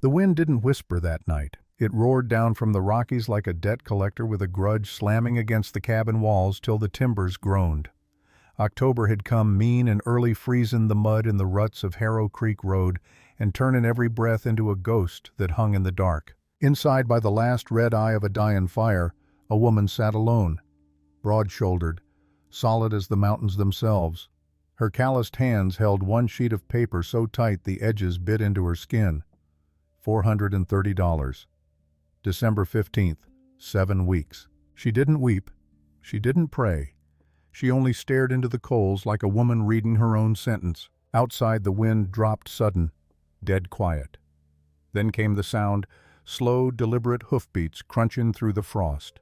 The wind didn't whisper that night. It roared down from the Rockies like a debt collector with a grudge, slamming against the cabin walls till the timbers groaned. October had come mean and early, freezing the mud in the ruts of Harrow Creek Road and turning every breath into a ghost that hung in the dark. Inside, by the last red eye of a dying fire, a woman sat alone, broad-shouldered, solid as the mountains themselves. Her calloused hands held one sheet of paper so tight the edges bit into her skin. $430. December 15th, 7 weeks. She didn't weep. She didn't pray. She only stared into the coals like a woman reading her own sentence. Outside, the wind dropped sudden, dead quiet. Then came the sound, slow, deliberate hoofbeats crunching through the frost.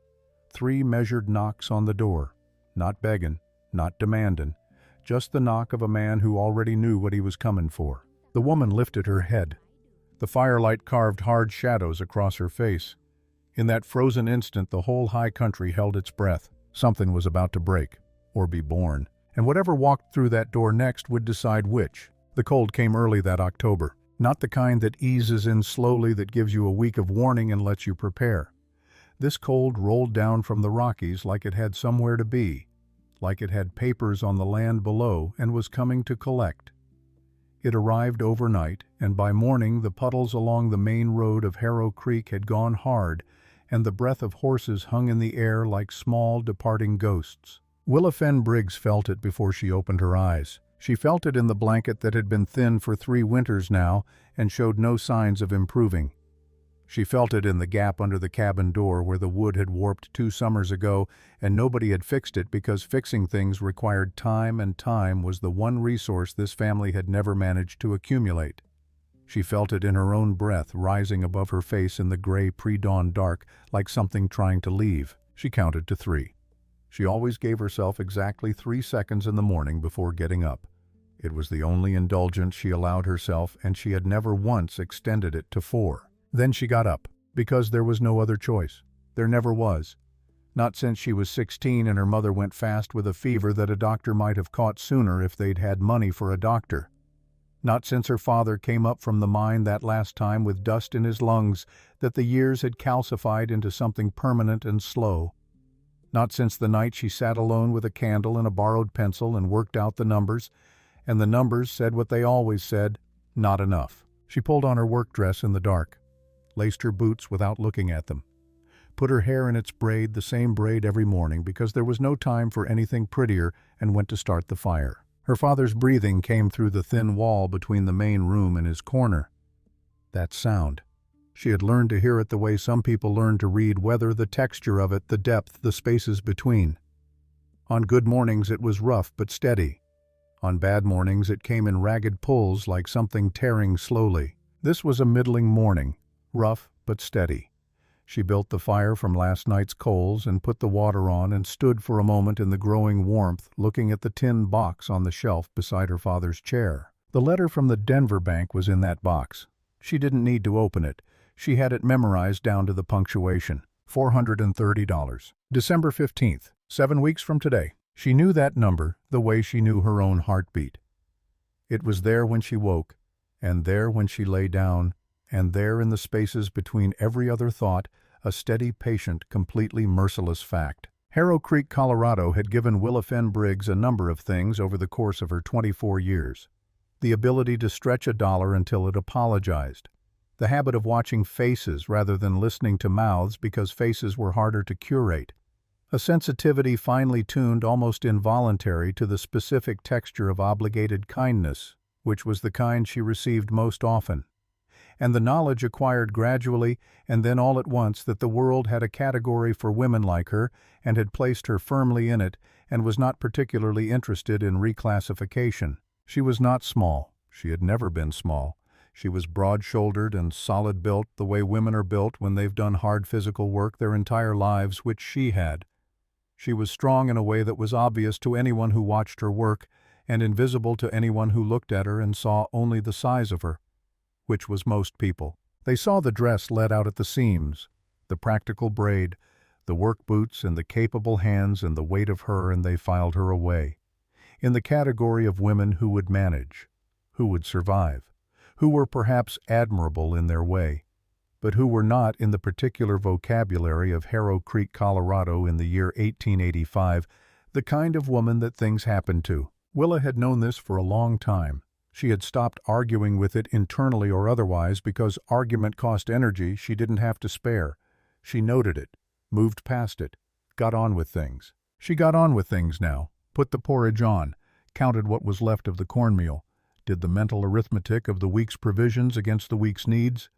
3 measured knocks on the door. Not begging, not demanding, just the knock of a man who already knew what he was coming for. The woman lifted her head. The firelight carved hard shadows across her face. In that frozen instant, the whole high country held its breath. Something was about to break, or be born, and whatever walked through that door next would decide which. The cold came early that October, not the kind that eases in slowly, that gives you a week of warning and lets you prepare. This cold rolled down from the Rockies like it had somewhere to be, like it had papers on the land below and was coming to collect. It arrived overnight, and by morning the puddles along the main road of Harrow Creek had gone hard, and the breath of horses hung in the air like small, departing ghosts. Willa Fenn Briggs felt it before she opened her eyes. She felt it in the blanket that had been thin for 3 winters now and showed no signs of improving. She felt it in the gap under the cabin door where the wood had warped 2 summers ago, and nobody had fixed it because fixing things required time, and time was the one resource this family had never managed to accumulate. She felt it in her own breath rising above her face in the gray pre-dawn dark like something trying to leave. She counted to 3. She always gave herself exactly 3 seconds in the morning before getting up. It was the only indulgence she allowed herself, and she had never once extended it to 4. Then she got up, because there was no other choice. There never was. Not since she was 16 and her mother went fast with a fever that a doctor might have caught sooner if they'd had money for a doctor. Not since her father came up from the mine that last time with dust in his lungs that the years had calcified into something permanent and slow. Not since the night she sat alone with a candle and a borrowed pencil and worked out the numbers, and the numbers said what they always said, not enough. She pulled on her work dress in the dark, laced her boots without looking at them, put her hair in its braid, the same braid every morning because there was no time for anything prettier, and went to start the fire. Her father's breathing came through the thin wall between the main room and his corner. That sound. She had learned to hear it the way some people learn to read weather, the texture of it, the depth, the spaces between. On good mornings it was rough but steady. On bad mornings it came in ragged pulls like something tearing slowly. This was a middling morning, rough but steady. She built the fire from last night's coals and put the water on and stood for a moment in the growing warmth, looking at the tin box on the shelf beside her father's chair. The letter from the Denver bank was in that box. She didn't need to open it. She had it memorized down to the punctuation. $430. December 15th, 7 weeks from today. She knew that number the way she knew her own heartbeat. It was there when she woke, and there when she lay down, and there in the spaces between every other thought, a steady, patient, completely merciless fact. Harrow Creek, Colorado had given Willa Fenn Briggs a number of things over the course of her 24 years. The ability to stretch a dollar until it apologized. The habit of watching faces rather than listening to mouths because faces were harder to curate. A sensitivity finely tuned, almost involuntary, to the specific texture of obligated kindness, which was the kind she received most often. And the knowledge acquired gradually and then all at once that the world had a category for women like her and had placed her firmly in it and was not particularly interested in reclassification. She was not small. She had never been small. She was broad-shouldered and solid-built the way women are built when they've done hard physical work their entire lives, which she had. She was strong in a way that was obvious to anyone who watched her work and invisible to anyone who looked at her and saw only the size of her, which was most people. They saw the dress let out at the seams, the practical braid, the work boots and the capable hands and the weight of her, and they filed her away. In the category of women who would manage, who would survive, who were perhaps admirable in their way, but who were not in the particular vocabulary of Harrow Creek, Colorado in the year 1885, the kind of woman that things happened to. Willa had known this for a long time. She had stopped arguing with it internally or otherwise because argument cost energy she didn't have to spare. She noted it, moved past it, got on with things. She got on with things now, put the porridge on, counted what was left of the cornmeal, did the mental arithmetic of the week's provisions against the week's needs,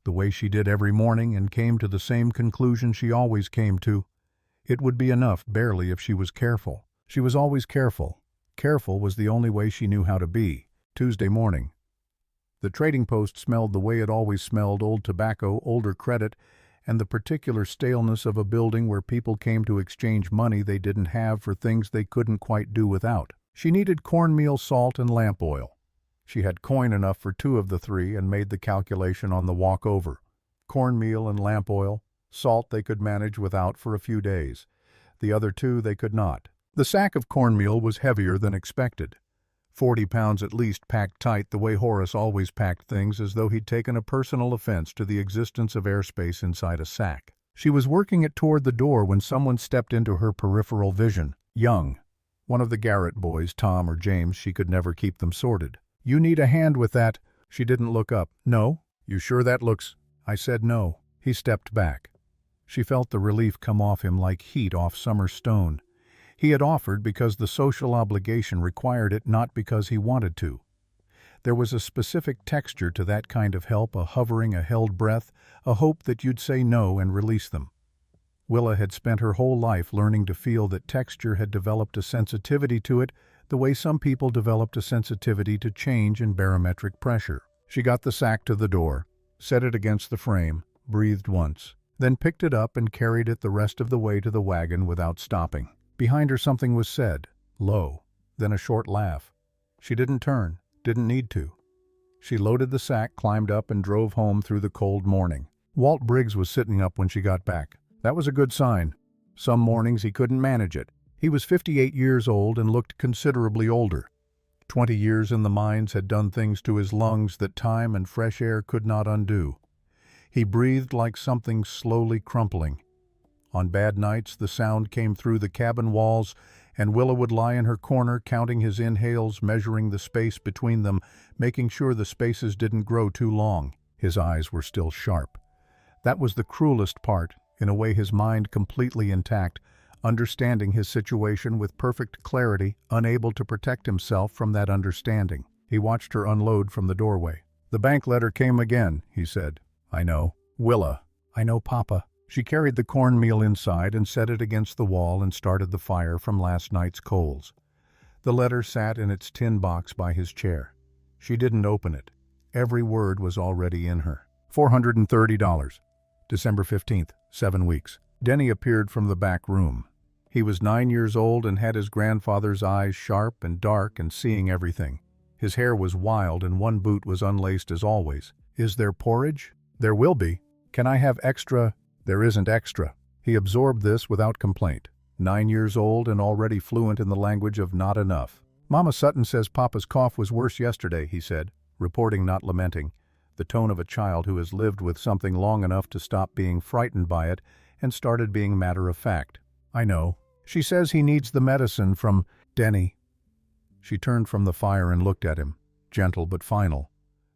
the way she did every morning, and came to the same conclusion she always came to. It would be enough barely if she was careful. She was always careful. Careful was the only way she knew how to be. Tuesday morning. The trading post smelled the way it always smelled: old tobacco, older credit, and the particular staleness of a building where people came to exchange money they didn't have for things they couldn't quite do without. She needed cornmeal, salt, and lamp oil. She had coin enough for 2 of the 3 and made the calculation on the walk over. Cornmeal and lamp oil. Salt they could manage without for a few days. The other 2 they could not. The sack of cornmeal was heavier than expected. 40 pounds at least, packed tight the way Horace always packed things, as though he'd taken a personal offense to the existence of airspace inside a sack. She was working it toward the door when someone stepped into her peripheral vision. Young. One of the Garrett boys, Tom or James, she could never keep them sorted. "You need a hand with that." She didn't look up. "No? You sure that looks—" I said no. He stepped back. She felt the relief come off him like heat off summer stone. He had offered because the social obligation required it, not because he wanted to. There was a specific texture to that kind of help, a hovering, a held breath, a hope that you'd say no and release them. Willa had spent her whole life learning to feel that texture, had developed a sensitivity to it, the way some people developed a sensitivity to change in barometric pressure. She got the sack to the door, set it against the frame, breathed once, then picked it up and carried it the rest of the way to the wagon without stopping. Behind her something was said, low, then a short laugh. She didn't turn, didn't need to. She loaded the sack, climbed up, and drove home through the cold morning. Walt Briggs was sitting up when she got back. That was a good sign. Some mornings he couldn't manage it. He was 58 years old and looked considerably older. 20 years in the mines had done things to his lungs that time and fresh air could not undo. He breathed like something slowly crumpling. On bad nights, the sound came through the cabin walls, and Willa would lie in her corner counting his inhales, measuring the space between them, making sure the spaces didn't grow too long. His eyes were still sharp. That was the cruelest part, in a way his mind completely intact, understanding his situation with perfect clarity, unable to protect himself from that understanding. He watched her unload from the doorway. "The bank letter came again," he said. "I know." "Willa." "I know, Papa." She carried the cornmeal inside and set it against the wall and started the fire from last night's coals. The letter sat in its tin box by his chair. She didn't open it. Every word was already in her. $430. December 15th, 7 weeks. Denny appeared from the back room. He was 9 years old and had his grandfather's eyes, sharp and dark and seeing everything. His hair was wild and one boot was unlaced as always. "Is there porridge?" "There will be." "Can I have extra?" "There isn't extra." He absorbed this without complaint. 9 years old and already fluent in the language of not enough. "Mama Sutton says Papa's cough was worse yesterday," he said, reporting, not lamenting, the tone of a child who has lived with something long enough to stop being frightened by it and started being matter-of-fact. "I know. She says he needs the medicine from Denny." She turned from the fire and looked at him, gentle but final.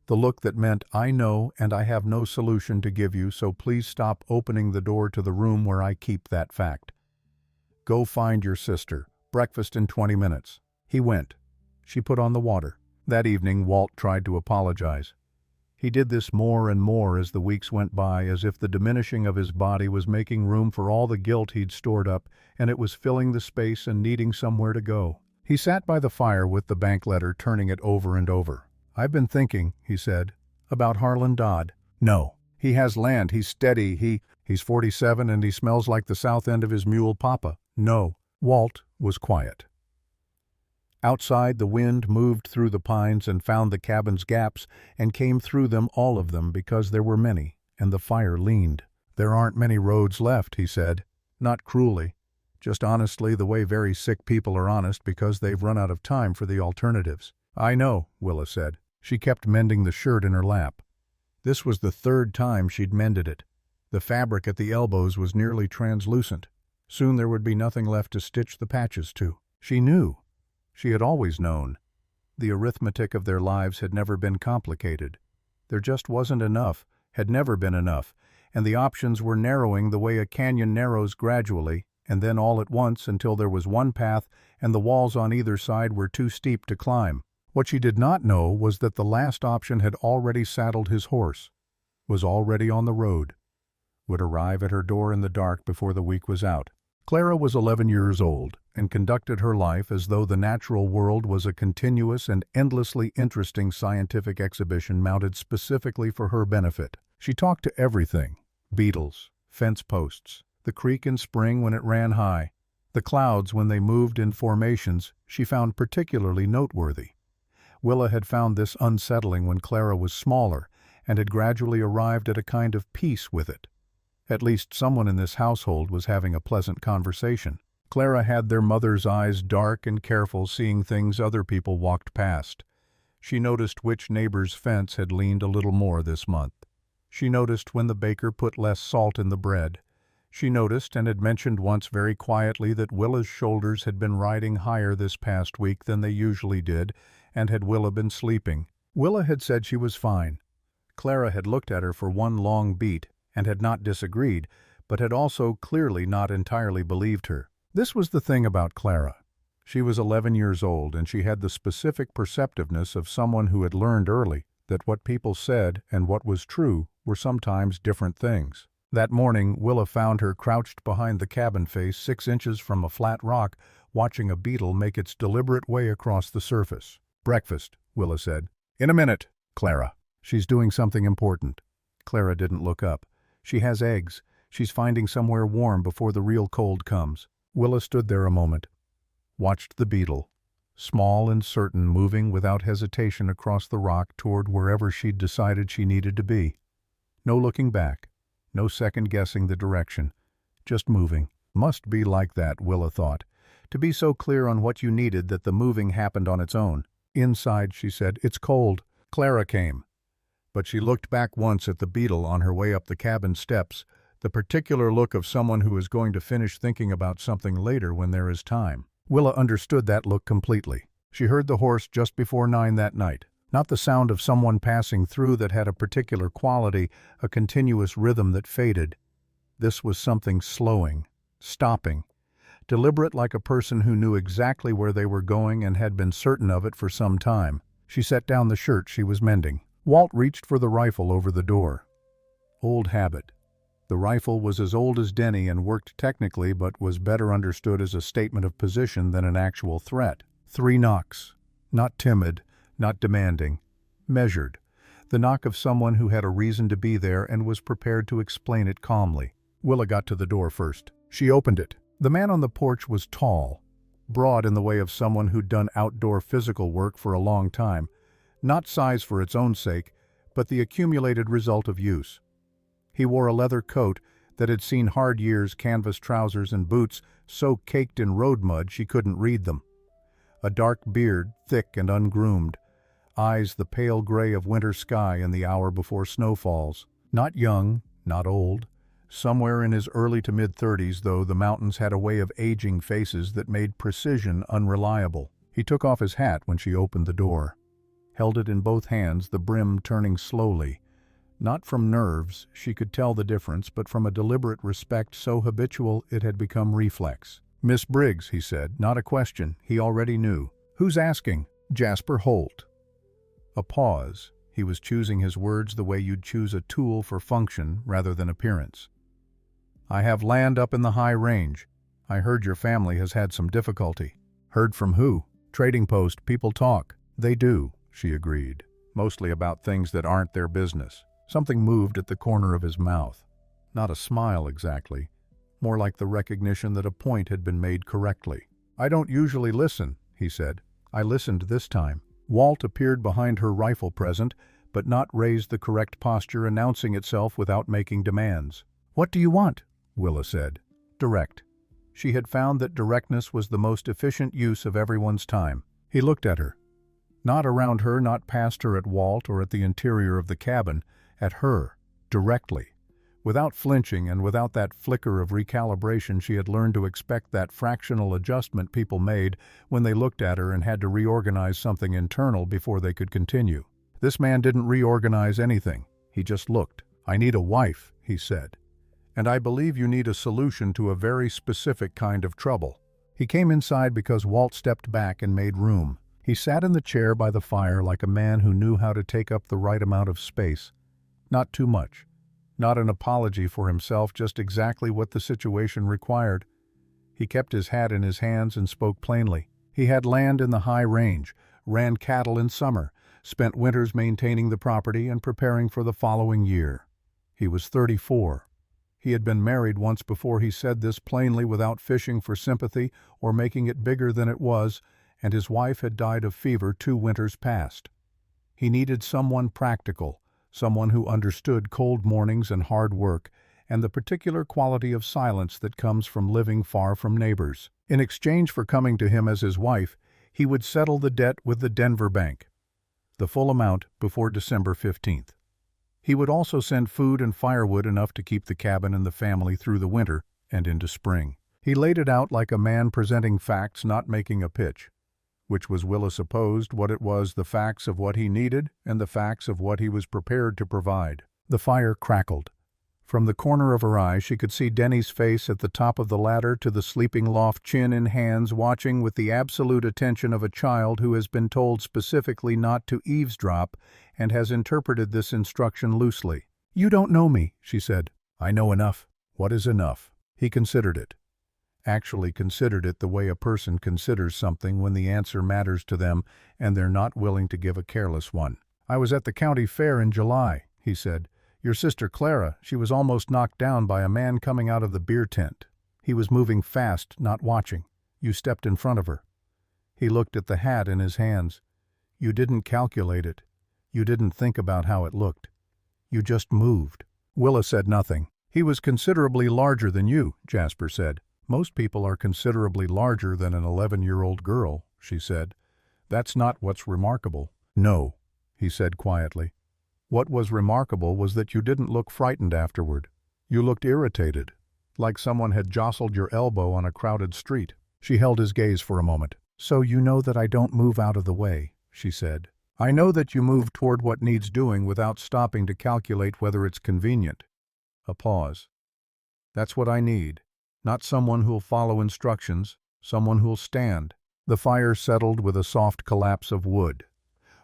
The look that meant, "I know, and I have no solution to give you, so please stop opening the door to the room where I keep that fact. Go find your sister. Breakfast in 20 minutes. He went. She put on the water. That evening, Walt tried to apologize. He did this more and more as the weeks went by, as if the diminishing of his body was making room for all the guilt he'd stored up, and it was filling the space and needing somewhere to go. He sat by the fire with the bank letter, turning it over and over. "I've been thinking," he said, "about Harlan Dodd." "No. He has land, he's steady, he's 47 and he smells like the south end of his mule, Papa." "No." Walt was quiet. Outside, the wind moved through the pines and found the cabin's gaps and came through them, all of them, because there were many, and the fire leaned. "There aren't many roads left," he said, not cruelly, just honestly, the way very sick people are honest because they've run out of time for the alternatives. "I know," Willa said. She kept mending the shirt in her lap. This was the third time she'd mended it. The fabric at the elbows was nearly translucent. Soon there would be nothing left to stitch the patches to. She knew. She had always known. The arithmetic of their lives had never been complicated. There just wasn't enough, had never been enough, and the options were narrowing the way a canyon narrows gradually, and then all at once until there was one path and the walls on either side were too steep to climb. What she did not know was that the last option had already saddled his horse, was already on the road, would arrive at her door in the dark before the week was out. Clara was 11 years old and conducted her life as though the natural world was a continuous and endlessly interesting scientific exhibition mounted specifically for her benefit. She talked to everything: beetles, fence posts, the creek in spring when it ran high, the clouds when they moved in formations she found particularly noteworthy. Willa had found this unsettling when Clara was smaller and had gradually arrived at a kind of peace with it. At least someone in this household was having a pleasant conversation. Clara had their mother's eyes dark and careful, seeing things other people walked past. She noticed which neighbor's fence had leaned a little more this month. She noticed when the baker put less salt in the bread. She noticed and had mentioned once very quietly that Willa's shoulders had been riding higher this past week than they usually did, and had Willa been sleeping. Willa had said she was fine. Clara had looked at her for one long beat and had not disagreed, but had also clearly not entirely believed her. This was the thing about Clara. She was 11 years old, and she had the specific perceptiveness of someone who had learned early that what people said and what was true were sometimes different things. That morning, Willa found her crouched behind the cabin face 6 inches from a flat rock, watching a beetle make its deliberate way across the surface. "Breakfast," Willa said. "In a minute, Clara. She's doing something important." Clara didn't look up. "She has eggs. She's finding somewhere warm before the real cold comes." Willa stood there a moment, watched the beetle, small and certain, moving without hesitation across the rock toward wherever she'd decided she needed to be. No looking back, no second-guessing the direction, just moving. Must be like that, Willa thought, to be so clear on what you needed that the moving happened on its own. "Inside," she said. "It's cold." Clara came, but she looked back once at the beetle on her way up the cabin steps, the particular look of someone who is going to finish thinking about something later when there is time. Willa understood that look completely. She heard the horse just before 9 that night. Not the sound of someone passing through that had a particular quality, a continuous rhythm that faded. This was something slowing, stopping, deliberate, like a person who knew exactly where they were going and had been certain of it for some time. She set down the shirt she was mending. Walt reached for the rifle over the door. Old habit. The rifle was as old as Denny and worked technically, but was better understood as a statement of position than an actual threat. 3 knocks. Not timid, not demanding. Measured. The knock of someone who had a reason to be there and was prepared to explain it calmly. Willa got to the door first. She opened it. The man on the porch was tall, broad in the way of someone who'd done outdoor physical work for a long time. Not size for its own sake, but the accumulated result of use. He wore a leather coat that had seen hard years, canvas trousers and boots so caked in road mud she couldn't read them. A dark beard, thick and ungroomed. Eyes the pale gray of winter sky in the hour before snow falls. Not young, not old. Somewhere in his early to mid-30s, though the mountains had a way of aging faces that made precision unreliable. He took off his hat when she opened the door. Held it in both hands, the brim turning slowly. Not from nerves, she could tell the difference, but from a deliberate respect so habitual it had become reflex. "Miss Briggs," he said, not a question, he already knew. "Who's asking?" "Jasper Holt." A pause. He was choosing his words the way you'd choose a tool for function rather than appearance. "I have land up in the high range. I heard your family has had some difficulty." "Heard from who?" "Trading post, people talk." "They do," she agreed, "mostly about things that aren't their business." Something moved at the corner of his mouth. Not a smile exactly, more like the recognition that a point had been made correctly. "I don't usually listen," he said. "I listened this time." Walt appeared behind her rifle present, but not raised the correct posture, announcing itself without making demands. "What do you want?" Willa said. Direct. She had found that directness was the most efficient use of everyone's time. He looked at her. Not around her, not past her at Walt or at the interior of the cabin, at her, directly. Without flinching and without that flicker of recalibration, she had learned to expect that fractional adjustment people made when they looked at her and had to reorganize something internal before they could continue. This man didn't reorganize anything. He just looked. "I need a wife," he said. "And I believe you need a solution to a very specific kind of trouble." He came inside because Walt stepped back and made room. He sat in the chair by the fire like a man who knew how to take up the right amount of space. Not too much. Not an apology for himself, just exactly what the situation required. He kept his hat in his hands and spoke plainly. He had land in the high range, ran cattle in summer, spent winters maintaining the property and preparing for the following year. He was 34. He had been married once before. He said this plainly without fishing for sympathy or making it bigger than it was, and his wife had died of fever 2 winters past. He needed someone practical, someone who understood cold mornings and hard work, and the particular quality of silence that comes from living far from neighbors. In exchange for coming to him as his wife, he would settle the debt with the Denver bank, the full amount before December 15th. He would also send food and firewood enough to keep the cabin and the family through the winter and into spring. He laid it out like a man presenting facts, not making a pitch. Which was, Willa supposed, what it was, the facts of what he needed and the facts of what he was prepared to provide. The fire crackled. From the corner of her eye she could see Denny's face at the top of the ladder to the sleeping loft, chin in hands, watching with the absolute attention of a child who has been told specifically not to eavesdrop and has interpreted this instruction loosely. "You don't know me," she said. "I know enough." "What is enough?" He considered it. Actually considered it the way a person considers something when the answer matters to them and they're not willing to give a careless one. "I was at the county fair in July," he said. "Your sister Clara, she was almost knocked down by a man coming out of the beer tent. He was moving fast, not watching. You stepped in front of her." He looked at the hat in his hands. "You didn't calculate it. You didn't think about how it looked. You just moved." Willa said nothing. "He was considerably larger than you," Jasper said. "Most people are considerably larger than an 11-year-old girl," she said. "That's not what's remarkable." "No," he said quietly. "What was remarkable was that you didn't look frightened afterward. You looked irritated, like someone had jostled your elbow on a crowded street." She held his gaze for a moment. "So you know that I don't move out of the way," she said. "I know that you move toward what needs doing without stopping to calculate whether it's convenient." A pause. "That's what I need. Not someone who'll follow instructions, someone who'll stand." The fire settled with a soft collapse of wood.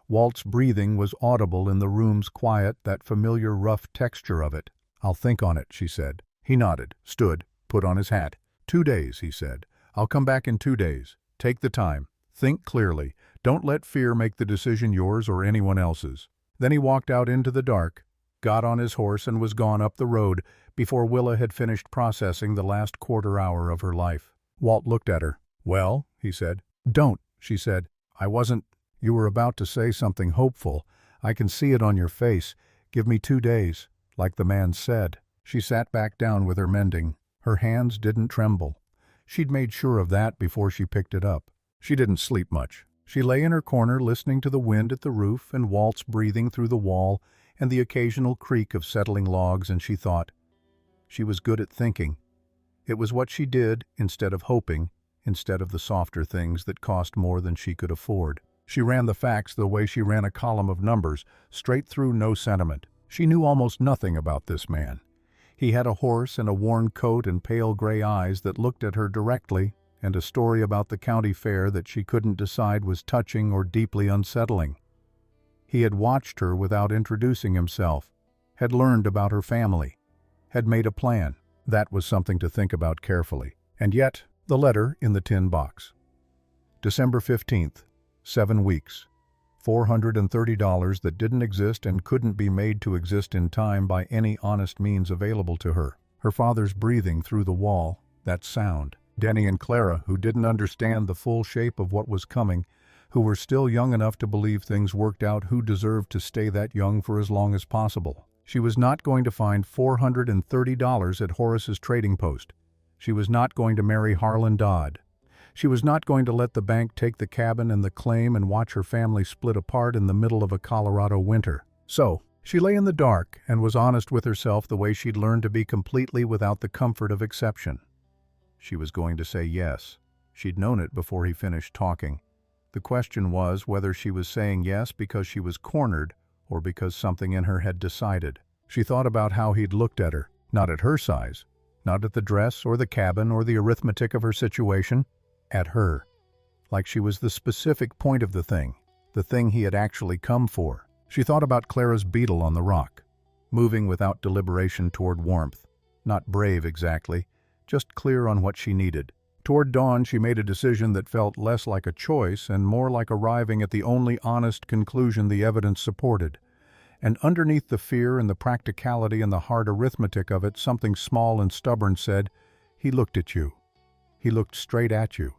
Walt's breathing was audible in the room's quiet, that familiar rough texture of it. "I'll think on it," she said. He nodded, stood, put on his hat. 2 days, he said. "I'll come back in 2 days. Take the time. Think clearly. Don't let fear make the decision yours or anyone else's." Then he walked out into the dark, got on his horse and was gone up the road before Willa had finished processing the last quarter hour of her life. Walt looked at her. "Well," he said. "Don't," she said. "I wasn't—" "You were about to say something hopeful. I can see it on your face. Give me 2 days, like the man said." She sat back down with her mending. Her hands didn't tremble. She'd made sure of that before she picked it up. She didn't sleep much. She lay in her corner listening to the wind at the roof and Walt's breathing through the wall and the occasional creak of settling logs, and she thought. She was good at thinking. It was what she did instead of hoping, instead of the softer things that cost more than she could afford. She ran the facts the way she ran a column of numbers, straight through, no sentiment. She knew almost nothing about this man. He had a horse and a worn coat and pale gray eyes that looked at her directly, and a story about the county fair that she couldn't decide was touching or deeply unsettling. He had watched her without introducing himself, had learned about her family, had made a plan. That was something to think about carefully. And yet, the letter in the tin box. December 15th, 7 weeks. $430 that didn't exist and couldn't be made to exist in time by any honest means available to her. Her father's breathing through the wall, that sound. Denny and Clara, who didn't understand the full shape of what was coming, who were still young enough to believe things worked out, who deserved to stay that young for as long as possible. She was not going to find $430 at Horace's trading post. She was not going to marry Harlan Dodd. She was not going to let the bank take the cabin and the claim and watch her family split apart in the middle of a Colorado winter. So, she lay in the dark and was honest with herself the way she'd learned to be completely without the comfort of exception. She was going to say yes. She'd known it before he finished talking. The question was whether she was saying yes because she was cornered or because something in her had decided. She thought about how he'd looked at her, not at her size, not at the dress or the cabin or the arithmetic of her situation, at her. Like she was the specific point of the thing he had actually come for. She thought about Clara's beetle on the rock, moving without deliberation toward warmth. Not brave exactly, just clear on what she needed. Toward dawn, she made a decision that felt less like a choice and more like arriving at the only honest conclusion the evidence supported. And underneath the fear and the practicality and the hard arithmetic of it, something small and stubborn said, "He looked at you. He looked straight at you.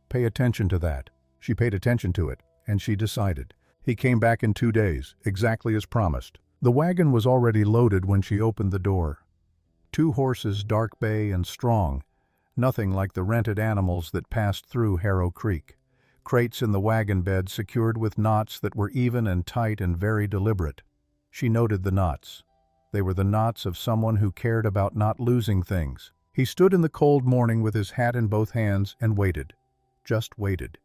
Pay attention to that." She paid attention to it, and she decided. He came back in 2 days, exactly as promised. The wagon was already loaded when she opened the door. 2 horses, dark bay and strong, nothing like the rented animals that passed through Harrow Creek. Crates in the wagon bed secured with knots that were even and tight and very deliberate. She noted the knots. They were the knots of someone who cared about not losing things. He stood in the cold morning with his hat in both hands and waited. Just waited,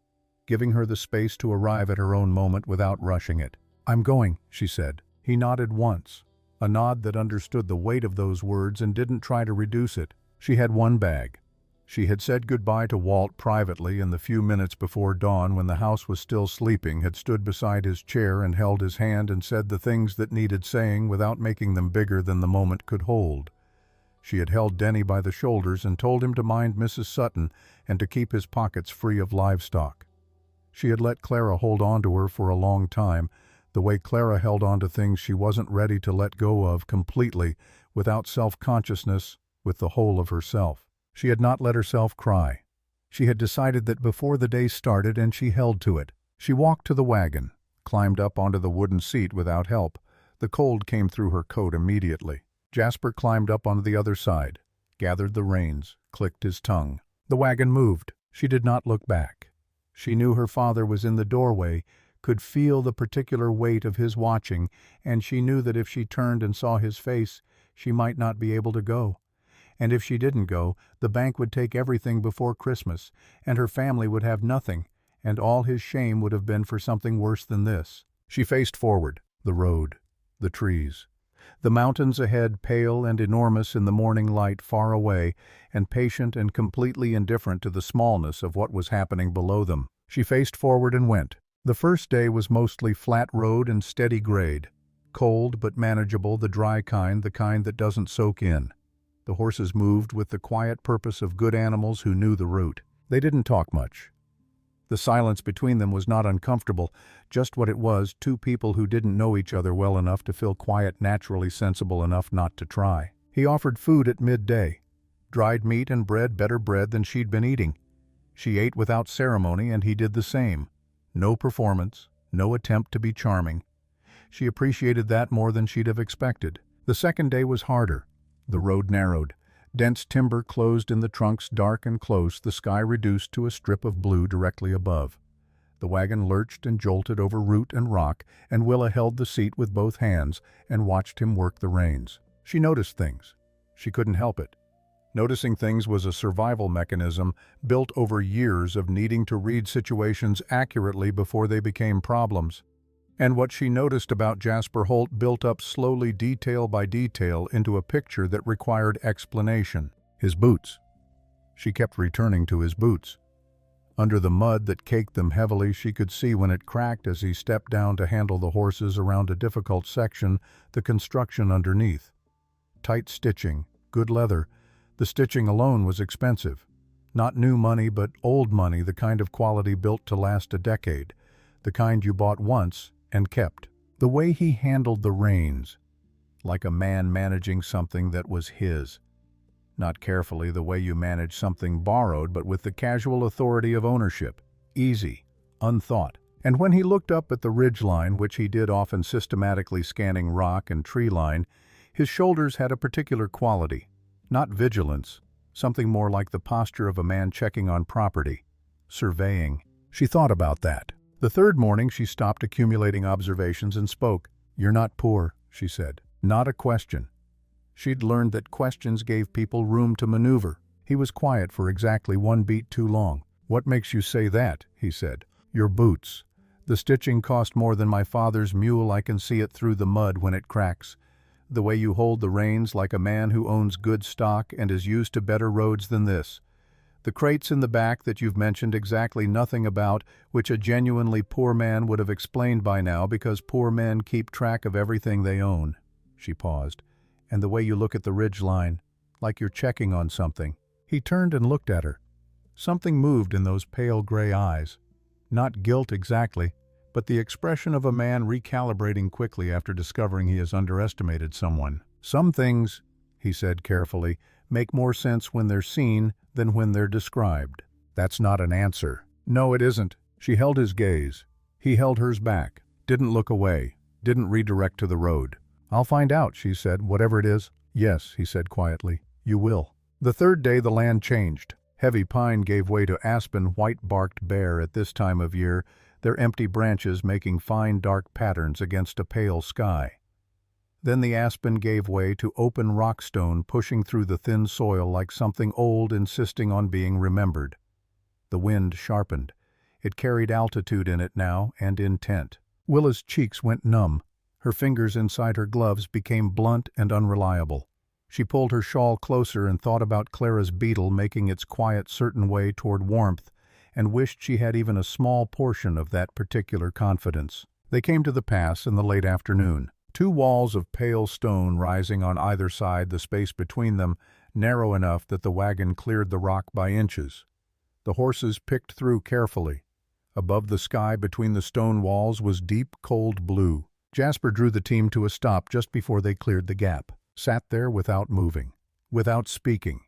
giving her the space to arrive at her own moment without rushing it. "I'm going," she said. He nodded once, a nod that understood the weight of those words and didn't try to reduce it. She had one bag. She had said goodbye to Walt privately in the few minutes before dawn when the house was still sleeping, had stood beside his chair and held his hand and said the things that needed saying without making them bigger than the moment could hold. She had held Denny by the shoulders and told him to mind Mrs. Sutton and to keep his pockets free of livestock. She had let Clara hold on to her for a long time, the way Clara held on to things she wasn't ready to let go of completely, without self-consciousness, with the whole of herself. She had not let herself cry. She had decided that before the day started, and she held to it. She walked to the wagon, climbed up onto the wooden seat without help. The cold came through her coat immediately. Jasper climbed up onto the other side, gathered the reins, clicked his tongue. The wagon moved. She did not look back. She knew her father was in the doorway, could feel the particular weight of his watching, and she knew that if she turned and saw his face, she might not be able to go. And if she didn't go, the bank would take everything before Christmas, and her family would have nothing, and all his shame would have been for something worse than this. She faced forward, the road, the trees. The mountains ahead, pale and enormous in the morning light far away, and patient and completely indifferent to the smallness of what was happening below them. She faced forward and went. The first day was mostly flat road and steady grade. Cold but manageable, the dry kind, the kind that doesn't soak in. The horses moved with the quiet purpose of good animals who knew the route. They didn't talk much. The silence between them was not uncomfortable, just what it was, 2 people who didn't know each other well enough to feel quiet naturally sensible enough not to try. He offered food at midday. Dried meat and bread, better bread than she'd been eating. She ate without ceremony, and he did the same. No performance, no attempt to be charming. She appreciated that more than she'd have expected. The second day was harder. The road narrowed. Dense timber closed in the trunks, dark and close, the sky reduced to a strip of blue directly above. The wagon lurched and jolted over root and rock, and Willa held the seat with both hands and watched him work the reins. She noticed things. She couldn't help it. Noticing things was a survival mechanism built over years of needing to read situations accurately before they became problems. And what she noticed about Jasper Holt built up slowly, detail by detail, into a picture that required explanation. His boots. She kept returning to his boots. Under the mud that caked them heavily, she could see when it cracked as he stepped down to handle the horses around a difficult section, the construction underneath. Tight stitching, good leather. The stitching alone was expensive. Not new money, but old money, the kind of quality built to last a decade. The kind you bought once and kept. The way he handled the reins, like a man managing something that was his. Not carefully, the way you manage something borrowed, but with the casual authority of ownership. Easy, unthought. And when he looked up at the ridgeline, which he did often systematically scanning rock and tree line, his shoulders had a particular quality. Not vigilance, something more like the posture of a man checking on property. surveying. She thought about that. The third morning she stopped accumulating observations and spoke. "You're not poor," she said. Not a question. She'd learned that questions gave people room to maneuver. He was quiet for exactly 1 beat too long. "What makes you say that?" he said. "Your boots. The stitching cost more than my father's mule. I can see it through the mud when it cracks. The way you hold the reins like a man who owns good stock and is used to better roads than this. The crates in the back that you've mentioned exactly nothing about, which a genuinely poor man would have explained by now because poor men keep track of everything they own." She paused. "And the way you look at the ridge line, like you're checking on something." He turned and looked at her. Something moved in those pale gray eyes. Not guilt exactly, but the expression of a man recalibrating quickly after discovering he has underestimated someone. "Some things," he said carefully, "make more sense when they're seen than when they're described." "That's not an answer." "No, it isn't." She held his gaze. He held hers back, didn't look away, didn't redirect to the road. "I'll find out," she said, "whatever it is." "Yes," he said quietly, "you will." The third day the land changed. Heavy pine gave way to aspen, white-barked bare at this time of year, their empty branches making fine dark patterns against a pale sky. Then the aspen gave way to open rockstone pushing through the thin soil like something old insisting on being remembered. The wind sharpened. It carried altitude in it now and intent. Willa's cheeks went numb. Her fingers inside her gloves became blunt and unreliable. She pulled her shawl closer and thought about Clara's beetle making its quiet certain way toward warmth, and wished she had even a small portion of that particular confidence. They came to the pass in the late afternoon. 2 walls of pale stone rising on either side, the space between them narrow enough that the wagon cleared the rock by inches. The horses picked through carefully. Above the sky between the stone walls was deep, cold blue. Jasper drew the team to a stop just before they cleared the gap, sat there without moving, without speaking,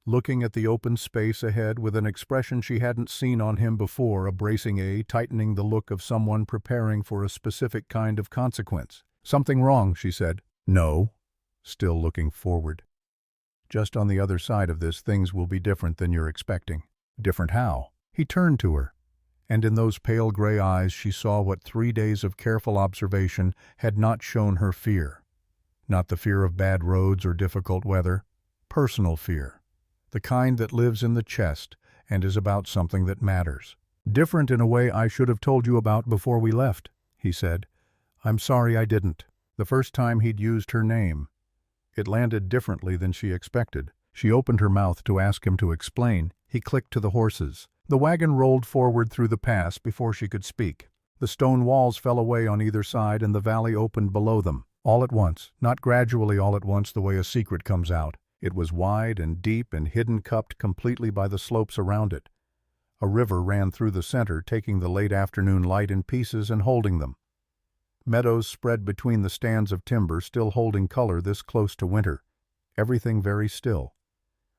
looking at the open space ahead with an expression she hadn't seen on him before, a bracing tightening the look of someone preparing for a specific kind of consequence. "Something wrong," she said. "No," still looking forward. "Just on the other side of this, things will be different than you're expecting." "Different how?" He turned to her, and in those pale gray eyes she saw what 3 days of careful observation had not shown her: fear. Not the fear of bad roads or difficult weather, personal fear. The kind that lives in the chest and is about something that matters. "Different in a way I should have told you about before we left," he said. "I'm sorry I didn't." The first time he'd used her name. It landed differently than she expected. She opened her mouth to ask him to explain. He clicked to the horses. The wagon rolled forward through the pass before she could speak. The stone walls fell away on either side and the valley opened below them. All at once, not gradually all at once the way a secret comes out. It was wide and deep and hidden, cupped completely by the slopes around it. A river ran through the center, taking the late afternoon light in pieces and holding them. Meadows spread between the stands of timber, still holding color this close to winter. Everything very still.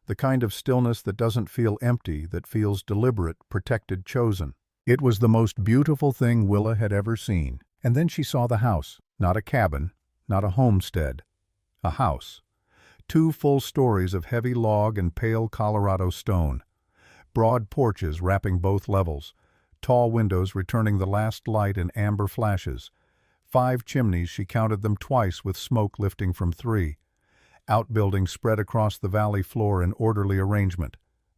The kind of stillness that doesn't feel empty, that feels deliberate, protected, chosen. It was the most beautiful thing Willa had ever seen. And then she saw the house. Not a cabin, not a homestead. A house. 2 full stories of heavy log and pale Colorado stone. Broad porches wrapping both levels. Tall windows returning the last light in amber flashes. 5 chimneys, she counted them twice, with smoke lifting from 3. Outbuildings spread across the valley floor in orderly arrangement.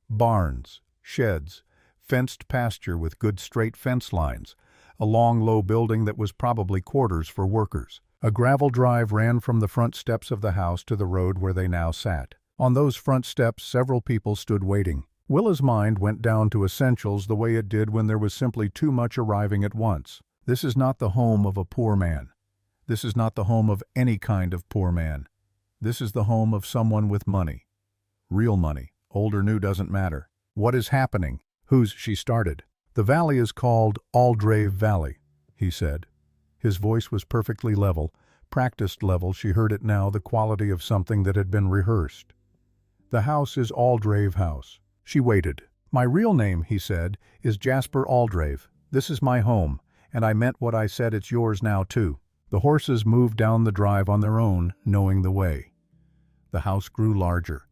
Barns, sheds, fenced pasture with good straight fence lines. A long, low building that was probably quarters for workers. A gravel drive ran from the front steps of the house to the road where they now sat. On those front steps several people stood waiting. Willa's mind went down to essentials the way it did when there was simply too much arriving at once. This is not the home of a poor man. This is not the home of any kind of poor man. This is the home of someone with money. Real money. Old or new doesn't matter. "What is happening?" She started. "The valley is called Aldrave Valley," he said. His voice was perfectly level, practiced level. She heard it now, the quality of something that had been rehearsed. "The house is Aldrave House." She waited. "My real name," he said, "is Jasper Aldrave. This is my home, and I meant what I said. It's yours now, too." The horses moved down the drive on their own, knowing the way. The house grew larger.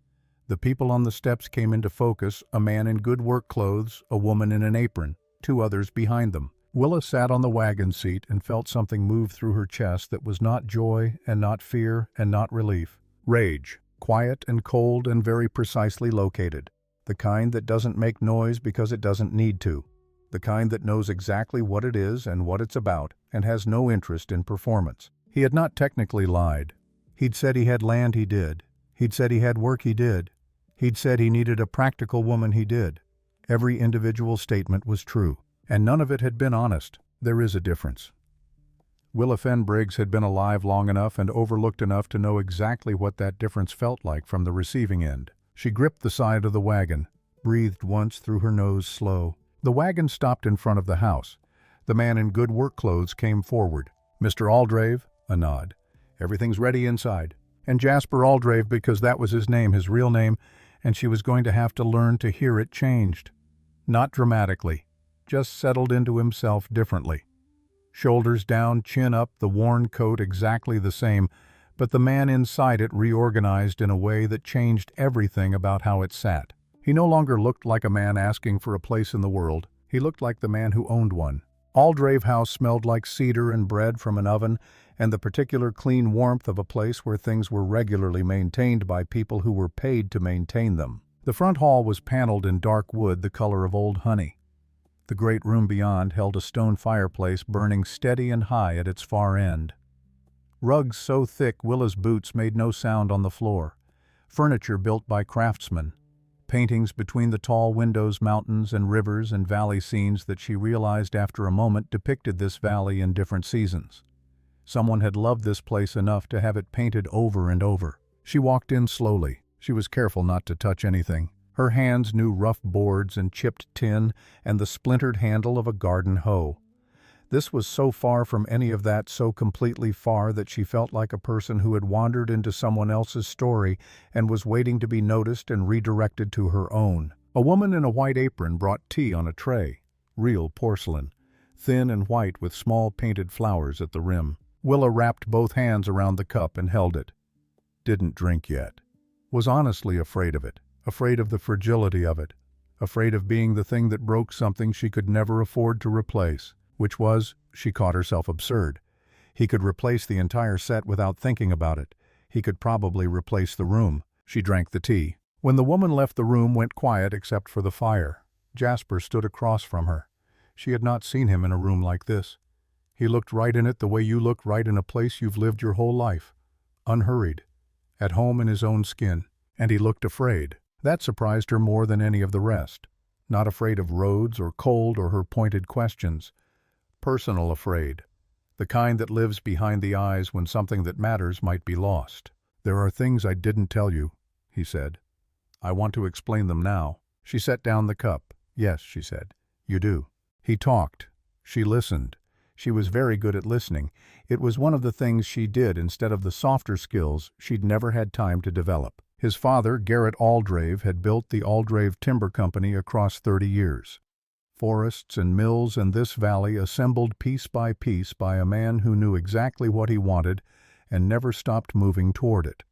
The people on the steps came into focus, a man in good work clothes, a woman in an apron, two others behind them. Willa sat on the wagon seat and felt something move through her chest that was not joy and not fear and not relief. Rage, quiet and cold and very precisely located. The kind that doesn't make noise because it doesn't need to. The kind that knows exactly what it is and what it's about and has no interest in performance. He had not technically lied. He'd said he had land, he did. He'd said he had work, he did. He'd said he needed a practical woman, he did. Every individual statement was true. And none of it had been honest. There is a difference. Willa Fenn Briggs had been alive long enough and overlooked enough to know exactly what that difference felt like from the receiving end. She gripped the side of the wagon, breathed once through her nose slow. The wagon stopped in front of the house. The man in good work clothes came forward. "Mr. Aldrave?" A nod. "Everything's ready inside." And Jasper Aldrave, because that was his name, his real name, and she was going to have to learn to hear it changed. Not dramatically. Just settled into himself differently. Shoulders down, chin up, the worn coat exactly the same, but the man inside it reorganized in a way that changed everything about how it sat. He no longer looked like a man asking for a place in the world. He looked like the man who owned one. Aldrave House smelled like cedar and bread from an oven, and the particular clean warmth of a place where things were regularly maintained by people who were paid to maintain them. The front hall was paneled in dark wood the color of old honey. The great room beyond held a stone fireplace burning steady and high at its far end. Rugs so thick Willa's boots made no sound on the floor. Furniture built by craftsmen. Paintings between the tall windows, mountains and rivers and valley scenes that she realized after a moment depicted this valley in different seasons. Someone had loved this place enough to have it painted over and over. She walked in slowly. She was careful not to touch anything. Her hands knew rough boards and chipped tin and the splintered handle of a garden hoe. This was so far from any of that, so completely far that she felt like a person who had wandered into someone else's story and was waiting to be noticed and redirected to her own. A woman in a white apron brought tea on a tray. Real porcelain. Thin and white with small painted flowers at the rim. Willa wrapped both hands around the cup and held it. Didn't drink yet. Was honestly afraid of it. Afraid of the fragility of it, afraid of being the thing that broke something she could never afford to replace, which was, she caught herself absurd. He could replace the entire set without thinking about it. He could probably replace the room. She drank the tea. When the woman left the room, went quiet except for the fire. Jasper stood across from her. She had not seen him in a room like this. He looked right in it the way you look right in a place you've lived your whole life. Unhurried. At home in his own skin. And he looked afraid. That surprised her more than any of the rest. Not afraid of roads or cold or her pointed questions. Personal afraid. The kind that lives behind the eyes when something that matters might be lost. "There are things I didn't tell you," he said. "I want to explain them now." She set down the cup. "Yes," she said. "You do." He talked. She listened. She was very good at listening. It was one of the things she did instead of the softer skills she'd never had time to develop. His father, Garrett Aldrave, had built the Aldrave Timber Company across 30 years. Forests and mills in this valley assembled piece by a man who knew exactly what he wanted and never stopped moving toward it.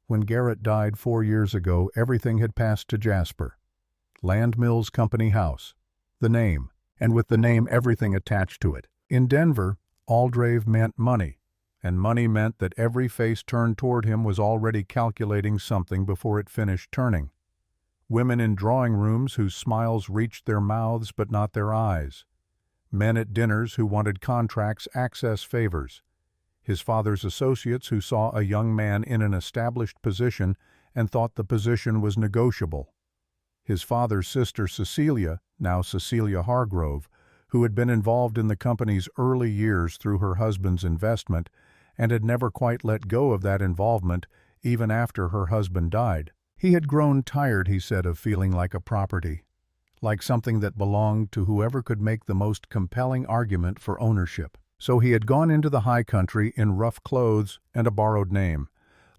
When Garrett died 4 years ago, everything had passed to Jasper. Land Mills Company House. The name, and with the name everything attached to it. In Denver, Aldrave meant money. And money meant that every face turned toward him was already calculating something before it finished turning. Women in drawing rooms whose smiles reached their mouths but not their eyes. Men at dinners who wanted contracts, access, favors. His father's associates who saw a young man in an established position and thought the position was negotiable. His father's sister Cecilia, now Cecilia Hargrove, who had been involved in the company's early years through her husband's investment and had never quite let go of that involvement even after her husband died. He had grown tired, he said, of feeling like a property, like something that belonged to whoever could make the most compelling argument for ownership. So he had gone into the high country in rough clothes and a borrowed name,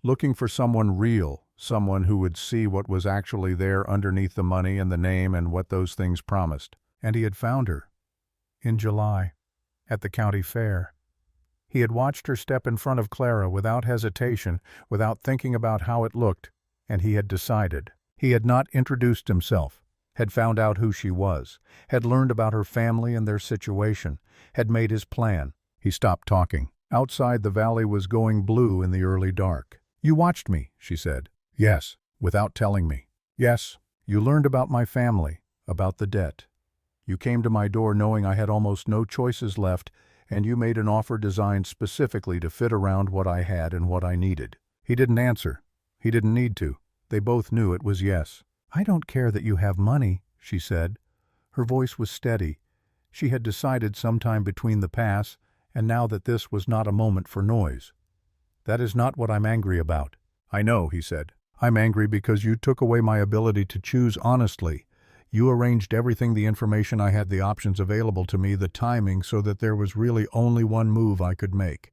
looking for someone real, someone who would see what was actually there underneath the money and the name and what those things promised. And he had found her. In July, at the county fair. He had watched her step in front of Clara without hesitation, without thinking about how it looked. And he had decided. He had not introduced himself, had found out who she was, had learned about her family and their situation, had made his plan. He stopped talking. Outside, the valley was going blue in the early dark. "You watched me," she said. "Yes," without telling me. "Yes." "You learned about my family, about the debt. You came to my door knowing I had almost no choices left, and you made an offer designed specifically to fit around what I had and what I needed." He didn't answer. He didn't need to. They both knew it was yes. "I don't care that you have money," she said. Her voice was steady. She had decided sometime between the pass and now that this was not a moment for noise. "That is not what I'm angry about." "I know," he said. "I'm angry because you took away my ability to choose honestly. You arranged everything, the information I had, the options available to me, the timing, so that there was really only one move I could make.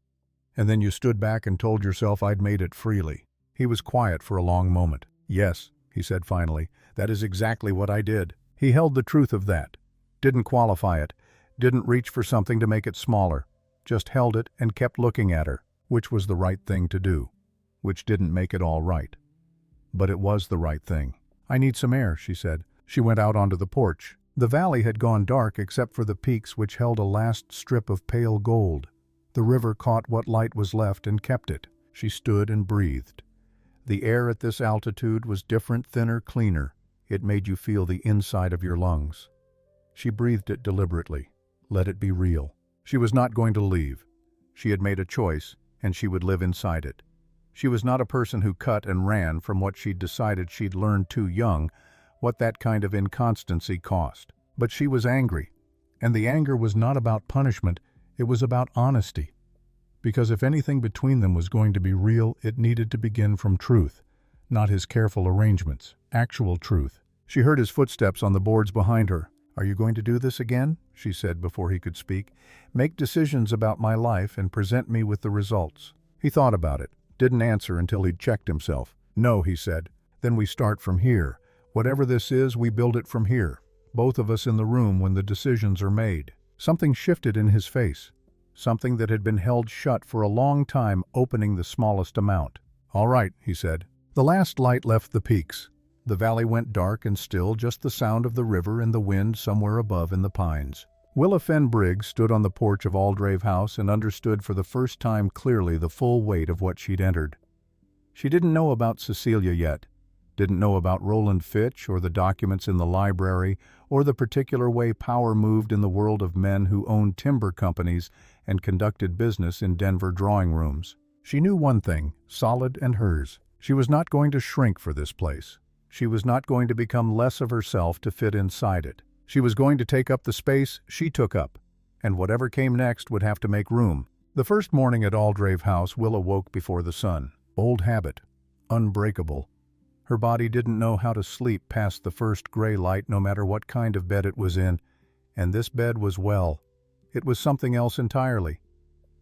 And then you stood back and told yourself I'd made it freely." He was quiet for a long moment. "Yes," he said finally, "that is exactly what I did." He held the truth of that. Didn't qualify it. Didn't reach for something to make it smaller. Just held it and kept looking at her, which was the right thing to do. Which didn't make it all right. But it was the right thing. "I need some air," she said. She went out onto the porch. The valley had gone dark except for the peaks which held a last strip of pale gold. The river caught what light was left and kept it. She stood and breathed. The air at this altitude was different, thinner, cleaner. It made you feel the inside of your lungs. She breathed it deliberately. Let it be real. She was not going to leave. She had made a choice, and she would live inside it. She was not a person who cut and ran from what she'd decided she'd learned too young, what that kind of inconstancy cost. But she was angry, and the anger was not about punishment, it was about honesty. Because if anything between them was going to be real, it needed to begin from truth, not his careful arrangements, actual truth. She heard his footsteps on the boards behind her. "Are you going to do this again?" she said before he could speak. "Make decisions about my life and present me with the results." He thought about it, didn't answer until he'd checked himself. "No," he said. "Then we start from here. Whatever this is, we build it from here. Both of us in the room when the decisions are made." Something shifted in his face. Something that had been held shut for a long time, opening the smallest amount. "All right," he said. The last light left the peaks. The valley went dark and still, just the sound of the river and the wind somewhere above in the pines. Willa Fenn Briggs stood on the porch of Aldrave House and understood for the first time clearly the full weight of what she'd entered. She didn't know about Cecilia yet, didn't know about Roland Fitch or the documents in the library or the particular way power moved in the world of men who owned timber companies and conducted business in Denver drawing rooms. She knew one thing, solid and hers. She was not going to shrink for this place. She was not going to become less of herself to fit inside it. She was going to take up the space she took up, and whatever came next would have to make room. The first morning at Aldrave House, Willa woke before the sun. Old habit. Unbreakable. Her body didn't know how to sleep past the first gray light no matter what kind of bed it was in, and this bed was well. It was something else entirely.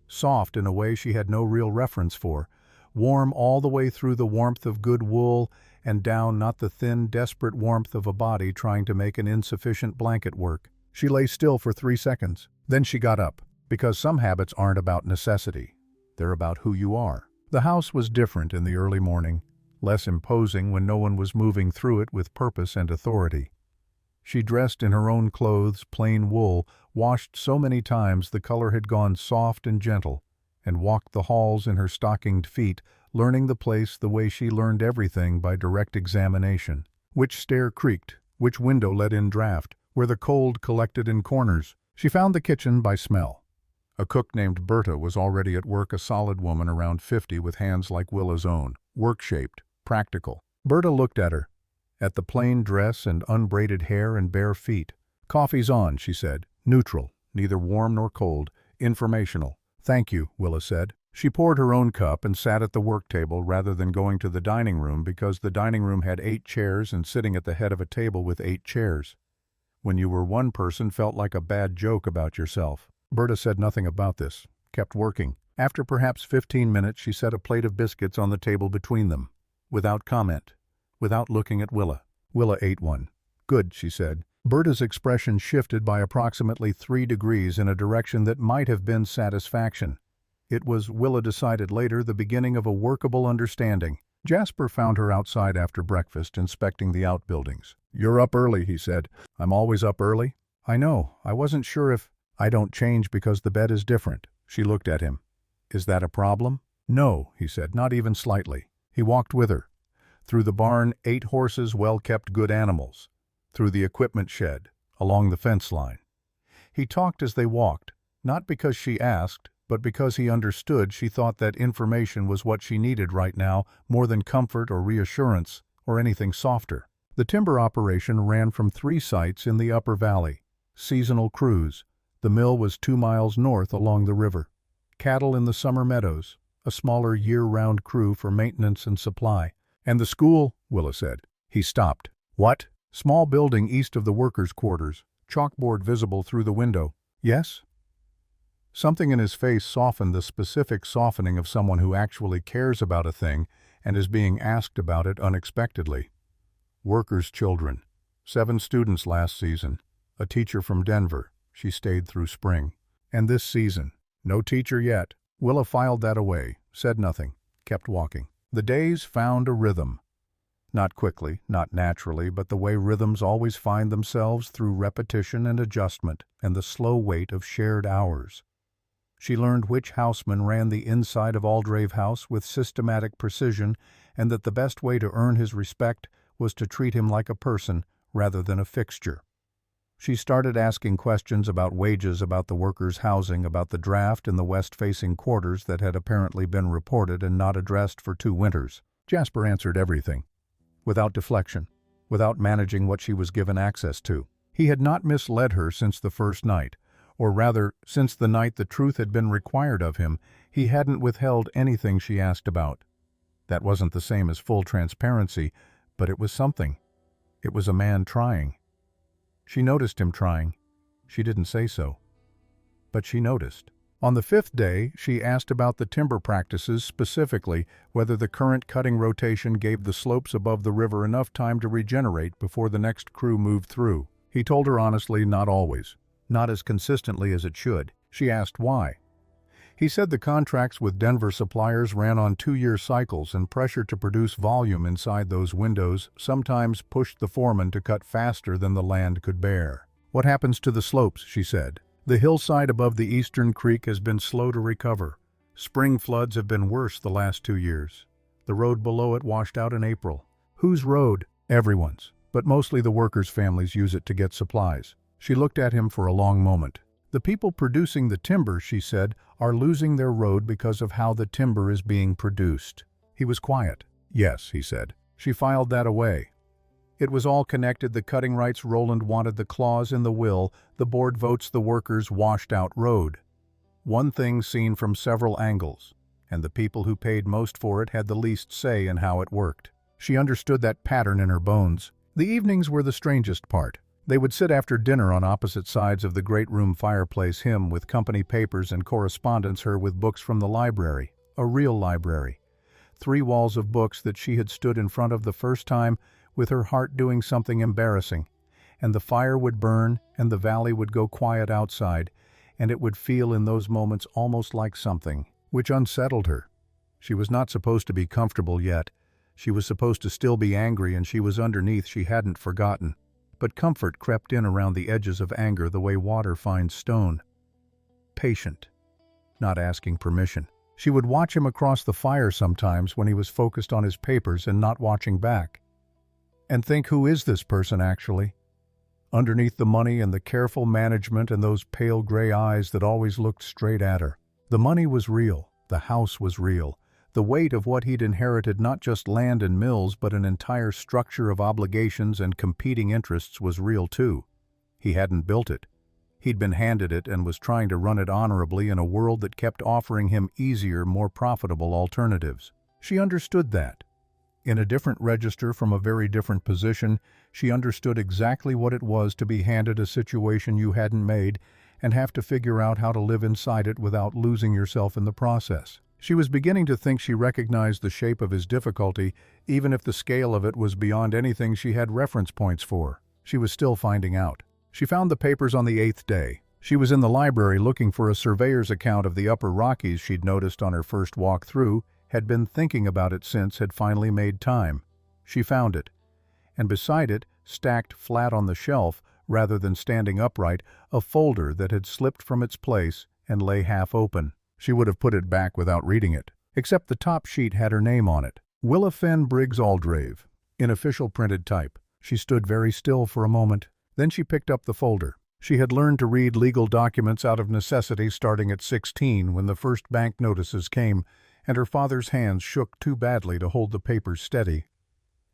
Soft in a way she had no real reference for, warm all the way through the warmth of good wool and down not the thin, desperate warmth of a body trying to make an insufficient blanket work. She lay still for 3 seconds. Then she got up, because some habits aren't about necessity. They're about who you are. The house was different in the early morning, less imposing when no one was moving through it with purpose and authority. She dressed in her own clothes, plain wool, washed so many times the color had gone soft and gentle, and walked the halls in her stockinged feet, learning the place the way she learned everything by direct examination. Which stair creaked, which window let in draft, where the cold collected in corners. She found the kitchen by smell. A cook named Berta was already at work, a solid woman around 50 with hands like Willa's own, work-shaped, practical. Berta looked at her, at the plain dress and unbraided hair and bare feet. "Coffee's on," she said. "Neutral, neither warm nor cold, informational." "Thank you," Willa said. She poured her own cup and sat at the work table rather than going to the dining room because the dining room had 8 chairs and sitting at the head of a table with 8 chairs. When you were one person felt like a bad joke about yourself. Berta said nothing about this, kept working. After perhaps 15 minutes she set a plate of biscuits on the table between them, without comment, without looking at Willa. Willa ate one. "Good," she said. Berta's expression shifted by approximately 3 degrees in a direction that might have been satisfaction. It was, Willa decided later, the beginning of a workable understanding. Jasper found her outside after breakfast, inspecting the outbuildings. "You're up early," he said. "I'm always up early." "I know. I wasn't sure if—" "I don't change because the bed is different." She looked at him. "Is that a problem?" "No," he said, "not even slightly." He walked with her. Through the barn, 8 horses, well-kept good animals. Through the equipment shed, along the fence line. He talked as they walked, not because she asked, but because he understood she thought that information was what she needed right now, more than comfort or reassurance or anything softer. The timber operation ran from 3 sites in the upper valley. Seasonal crews. The mill was 2 miles north along the river. Cattle in the summer meadows. A smaller year-round crew for maintenance and supply. "And the school," Willa said. He stopped. "What?" "Small building east of the workers' quarters. Chalkboard visible through the window." "Yes?" Something in his face softened, the specific softening of someone who actually cares about a thing and is being asked about it unexpectedly. "Workers' children. 7 students last season. A teacher from Denver. She stayed through spring. And this season. No teacher yet." Willa filed that away, said nothing, kept walking. The days found a rhythm. Not quickly, not naturally, but the way rhythms always find themselves through repetition and adjustment and the slow weight of shared hours. She learned which houseman ran the inside of Aldrave House with systematic precision, and that the best way to earn his respect was to treat him like a person rather than a fixture. She started asking questions about wages, about the workers' housing, about the draft in the west-facing quarters that had apparently been reported and not addressed for 2 winters. Jasper answered everything, without deflection, without managing what she was given access to. He had not misled her since the first night, or rather, since the night the truth had been required of him. He hadn't withheld anything she asked about. That wasn't the same as full transparency, but it was something. It was a man trying. She noticed him trying. She didn't say so. But she noticed. On the 5th day, she asked about the timber practices, specifically whether the current cutting rotation gave the slopes above the river enough time to regenerate before the next crew moved through. He told her honestly, not always. Not as consistently as it should. She asked why. He said the contracts with Denver suppliers ran on 2-year cycles, and pressure to produce volume inside those windows sometimes pushed the foreman to cut faster than the land could bear. "What happens to the slopes?" she said. "The hillside above the eastern creek has been slow to recover. Spring floods have been worse the last 2 years. The road below it washed out in April." "Whose road?" "Everyone's, but mostly the workers' families use it to get supplies." She looked at him for a long moment. "The people producing the timber," she said, "are losing their road because of how the timber is being produced." He was quiet. "Yes," he said. She filed that away. It was all connected. The cutting rights Roland wanted, the clause in the will, the board votes, the workers' washed-out road. One thing seen from several angles, and the people who paid most for it had the least say in how it worked. She understood that pattern in her bones. The evenings were the strangest part. They would sit after dinner on opposite sides of the great room fireplace, him with company papers and correspondence, her with books from the library, a real library. 3 walls of books that she had stood in front of the first time, with her heart doing something embarrassing. And the fire would burn, and the valley would go quiet outside, and it would feel in those moments almost like something, which unsettled her. She was not supposed to be comfortable yet. She was supposed to still be angry, and she was underneath. She hadn't forgotten. But comfort crept in around the edges of anger the way water finds stone. Patient. Not asking permission. She would watch him across the fire sometimes when he was focused on his papers and not watching back. And think, who is this person actually? Underneath the money and the careful management and those pale gray eyes that always looked straight at her. The money was real. The house was real. The weight of what he'd inherited, not just land and mills, but an entire structure of obligations and competing interests, was real too. He hadn't built it. He'd been handed it and was trying to run it honorably in a world that kept offering him easier, more profitable alternatives. She understood that. In a different register, from a very different position, she understood exactly what it was to be handed a situation you hadn't made and have to figure out how to live inside it without losing yourself in the process. She was beginning to think she recognized the shape of his difficulty, even if the scale of it was beyond anything she had reference points for. She was still finding out. She found the papers on the 8th day. She was in the library looking for a surveyor's account of the Upper Rockies she'd noticed on her first walk through. had been thinking about it since, had finally made time. She found it, and beside it, stacked flat on the shelf, rather than standing upright, a folder that had slipped from its place and lay half open. She would have put it back without reading it, except the top sheet had her name on it. Willa Fenn Briggs Aldrave, in official printed type. She stood very still for a moment. Then she picked up the folder. She had learned to read legal documents out of necessity starting at 16 when the first bank notices came, and her father's hands shook too badly to hold the papers steady.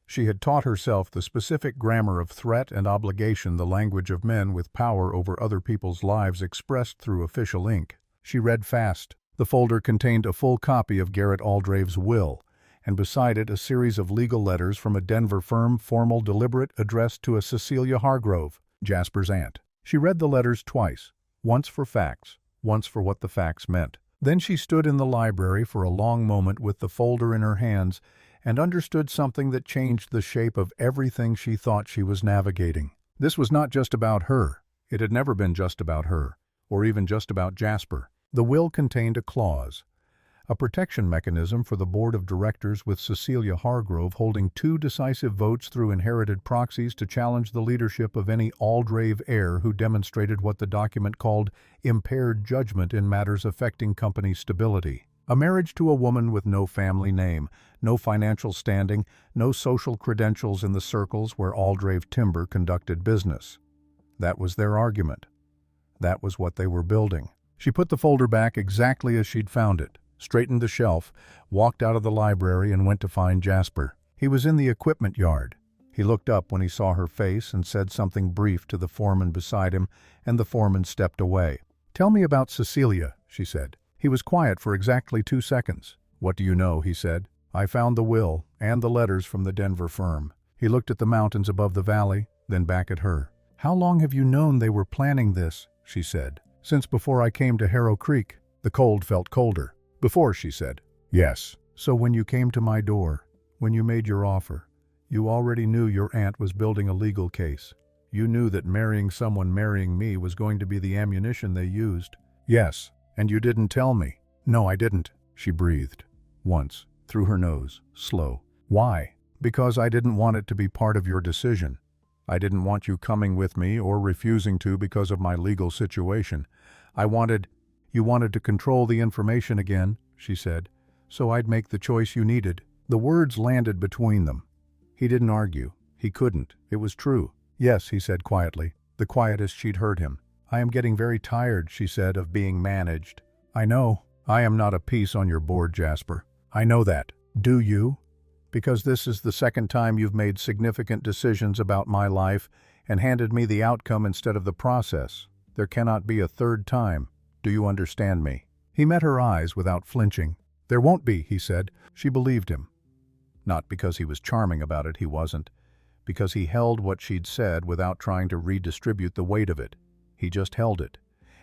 She had taught herself the specific grammar of threat and obligation, the language of men with power over other people's lives expressed through official ink. She read fast. The folder contained a full copy of Garrett Aldrave's will, and beside it a series of legal letters from a Denver firm, formal, deliberate, addressed to a Cecilia Hargrove, Jasper's aunt. She read the letters twice, once for facts, once for what the facts meant. Then she stood in the library for a long moment with the folder in her hands and understood something that changed the shape of everything she thought she was navigating. This was not just about her. It had never been just about her, or even just about Jasper. The will contained a clause, a protection mechanism for the board of directors, with Cecilia Hargrove holding 2 decisive votes through inherited proxies to challenge the leadership of any Aldrave heir who demonstrated what the document called impaired judgment in matters affecting company stability. A marriage to a woman with no family name, no financial standing, no social credentials in the circles where Aldrave Timber conducted business. That was their argument. That was what they were building. She put the folder back exactly as she'd found it, straightened the shelf, walked out of the library, and went to find Jasper. He was in the equipment yard. He looked up when he saw her face and said something brief to the foreman beside him, and the foreman stepped away. "Tell me about Cecilia," she said. He was quiet for exactly 2 seconds. "What do you know?" he said. "I found the will and the letters from the Denver firm." He looked at the mountains above the valley, then back at her. "How long have you known they were planning this?" she said. "Since before I came to Harrow Creek." The cold felt colder. "Before," she said. "Yes." "So when you came to my door, when you made your offer, you already knew your aunt was building a legal case. You knew that marrying someone marrying me was going to be the ammunition they used." "Yes. And you didn't tell me." "No, I didn't," she breathed. Once, through her nose, slow. "Why?" "Because I didn't want it to be part of your decision. I didn't want you coming with me or refusing to because of my legal situation. You wanted to control the information again," she said, "so I'd make the choice you needed." The words landed between them. He didn't argue. He couldn't. It was true. "Yes," he said quietly, the quietest she'd heard him. "I am getting very tired," she said, "of being managed." "I know. I am not a piece on your board, Jasper. I know that. Do you? Because this is the second time you've made significant decisions about my life and handed me the outcome instead of the process. There cannot be a third time. Do you understand me?" He met her eyes without flinching. "There won't be," he said. She believed him. Not because he was charming about it, he wasn't. Because he held what she'd said without trying to redistribute the weight of it. He just held it.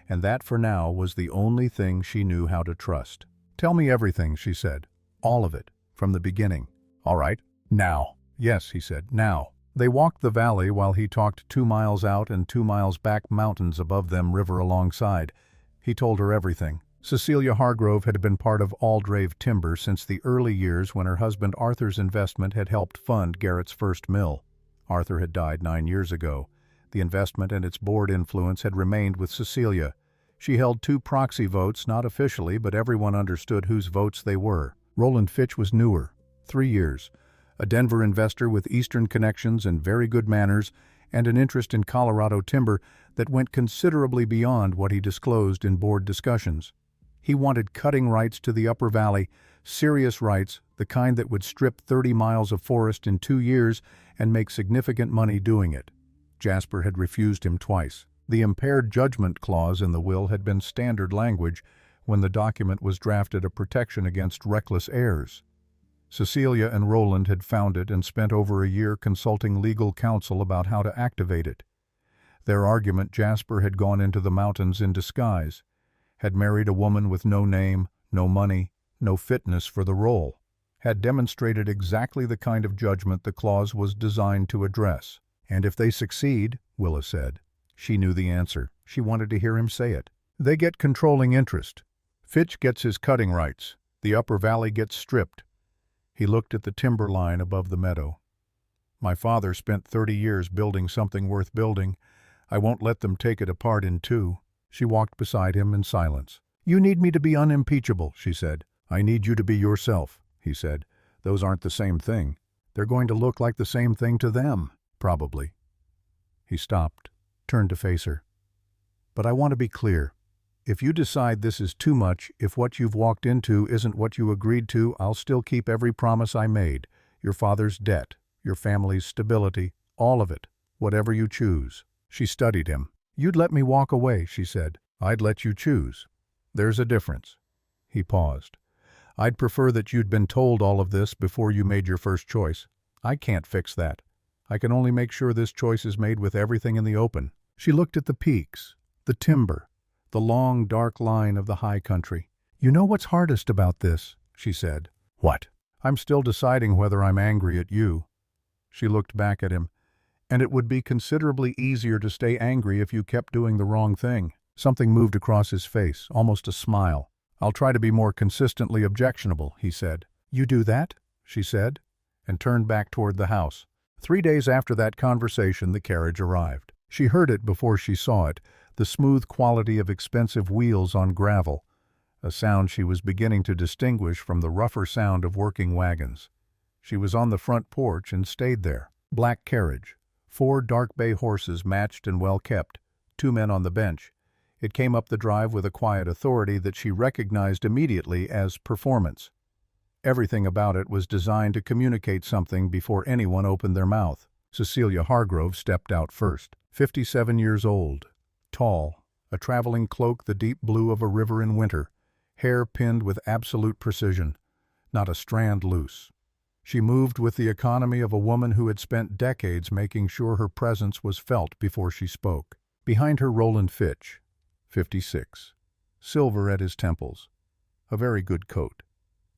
And that, for now, was the only thing she knew how to trust. "Tell me everything," she said. "All of it. From the beginning." "All right. Now." "Yes," he said. "Now." They walked the valley while he talked 2 miles out and 2 miles back, mountains above them, river alongside. He told her everything. Cecilia Hargrove had been part of Aldrave Timber since the early years when her husband Arthur's investment had helped fund Garrett's first mill. Arthur had died 9 years ago. The investment and its board influence had remained with Cecilia. She held 2 proxy votes, not officially, but everyone understood whose votes they were. Roland Fitch was newer, 3 years, a Denver investor with Eastern connections and very good manners, and an interest in Colorado timber that went considerably beyond what he disclosed in board discussions. He wanted cutting rights to the Upper Valley, serious rights, the kind that would strip 30 miles of forest in 2 years and make significant money doing it. Jasper had refused him twice. The impaired judgment clause in the will had been standard language when the document was drafted, a protection against reckless heirs. Cecilia and Roland had found it and spent over a year consulting legal counsel about how to activate it. Their argument: Jasper had gone into the mountains in disguise, had married a woman with no name, no money, no fitness for the role, had demonstrated exactly the kind of judgment the clause was designed to address. "And if they succeed," Willa said. She knew the answer. She wanted to hear him say it. "They get controlling interest. Fitch gets his cutting rights. The upper valley gets stripped. He looked at the timber line above the meadow. My father spent 30 years building something worth building. I won't let them take it apart in two. She walked beside him in silence. You need me to be unimpeachable, she said. I need you to be yourself, he said. Those aren't the same thing. They're going to look like the same thing to them, probably. He stopped, turned to face her. But I want to be clear. If you decide this is too much, if what you've walked into isn't what you agreed to, I'll still keep every promise I made. Your father's debt, your family's stability, all of it, whatever you choose. She studied him. You'd let me walk away, she said. I'd let you choose. There's a difference. He paused. I'd prefer that you'd been told all of this before you made your first choice. I can't fix that. I can only make sure this choice is made with everything in the open. She looked at the peaks, the timber, the long, dark line of the high country. You know what's hardest about this, she said. What? I'm still deciding whether I'm angry at you. She looked back at him. And it would be considerably easier to stay angry if you kept doing the wrong thing. Something moved across his face, almost a smile. I'll try to be more consistently objectionable, he said. You do that? She said, and turned back toward the house. 3 days after that conversation, the carriage arrived. She heard it before she saw it, the smooth quality of expensive wheels on gravel, a sound she was beginning to distinguish from the rougher sound of working wagons. She was on the front porch and stayed there. Black carriage, 4 dark bay horses matched and well kept, 2 men on the bench. It came up the drive with a quiet authority that she recognized immediately as performance. Everything about it was designed to communicate something before anyone opened their mouth. Cecilia Hargrove stepped out first, 57 years old, tall, a traveling cloak the deep blue of a river in winter, hair pinned with absolute precision, not a strand loose. She moved with the economy of a woman who had spent decades making sure her presence was felt before she spoke. Behind her, Roland Fitch, 56, silver at his temples, a very good coat.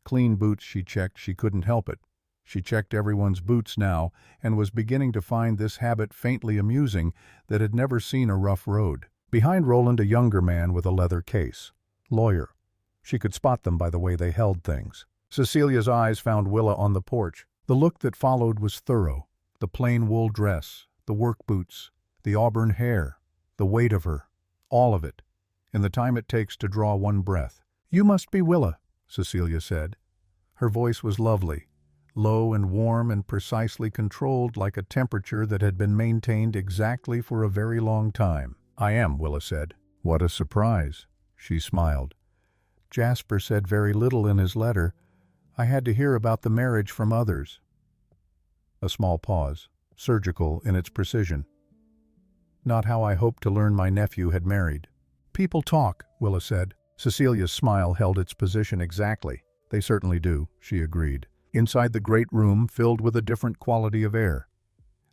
Clean boots, she checked. She couldn't help it. She checked everyone's boots now and was beginning to find this habit faintly amusing that had never seen a rough road. Behind Roland, a younger man with a leather case. Lawyer. She could spot them by the way they held things. Cecilia's eyes found Willa on the porch. The look that followed was thorough. The plain wool dress, the work boots, the auburn hair, the weight of her, all of it, in the time it takes to draw one breath. You must be Willa, Cecilia said. Her voice was lovely, low and warm and precisely controlled like a temperature that had been maintained exactly for a very long time. I am, Willa said. What a surprise, she smiled. Jasper said very little in his letter. I had to hear about the marriage from others. A small pause, surgical in its precision. Not how I hoped to learn my nephew had married. People talk, Willa said. Cecilia's smile held its position exactly. They certainly do, she agreed. Inside the great room filled with a different quality of air.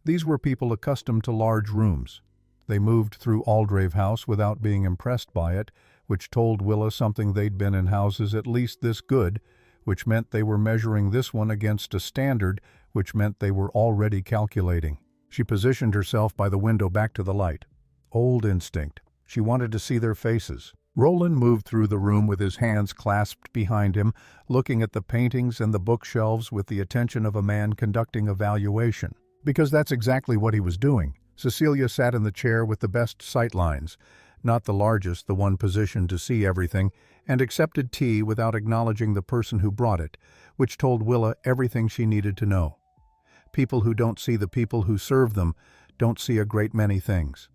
These were people accustomed to large rooms. They moved through Aldrave House without being impressed by it, which told Willa something they'd been in houses at least this good, which meant they were measuring this one against a standard, which meant they were already calculating. She positioned herself by the window back to the light. Old instinct. She wanted to see their faces. Roland moved through the room with his hands clasped behind him, looking at the paintings and the bookshelves with the attention of a man conducting a valuation. Because that's exactly what he was doing. Cecilia sat in the chair with the best sight lines, not the largest, the one positioned to see everything, and accepted tea without acknowledging the person who brought it, which told Willa everything she needed to know. People who don't see the people who serve them don't see a great many things.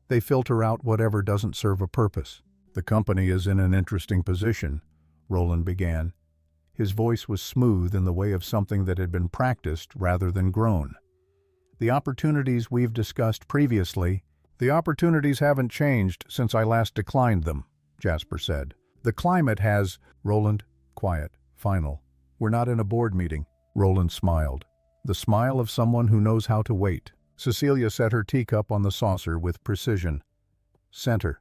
They filter out whatever doesn't serve a purpose. The company is in an interesting position, Roland began. His voice was smooth in the way of something that had been practiced rather than grown. The opportunities we've discussed previously, the opportunities haven't changed since I last declined them, Jasper said. The climate has, Roland, quiet, final. We're not in a board meeting. Roland smiled. The smile of someone who knows how to wait. Cecilia set her teacup on the saucer with precision. Center.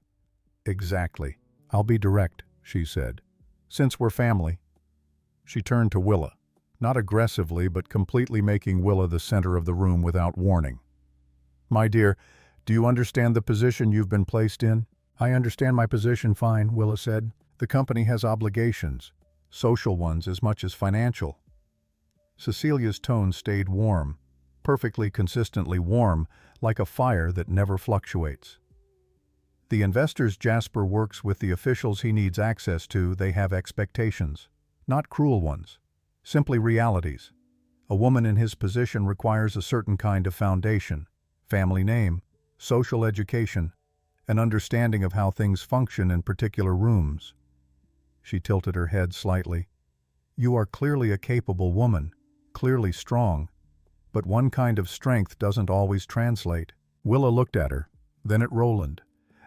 Exactly. I'll be direct, she said. Since we're family. She turned to Willa, not aggressively but completely making Willa the center of the room without warning. My dear, do you understand the position you've been placed in? I understand my position fine, Willa said. The company has obligations. social ones as much as financial. Cecilia's tone stayed warm, perfectly consistently warm, like a fire that never fluctuates. The investors Jasper works with, the officials he needs access to, they have expectations. Not cruel ones. Simply realities. A woman in his position requires a certain kind of foundation, family name, social education, an understanding of how things function in particular rooms. She tilted her head slightly. You are clearly a capable woman, clearly strong, but one kind of strength doesn't always translate. Willa looked at her, then at Roland,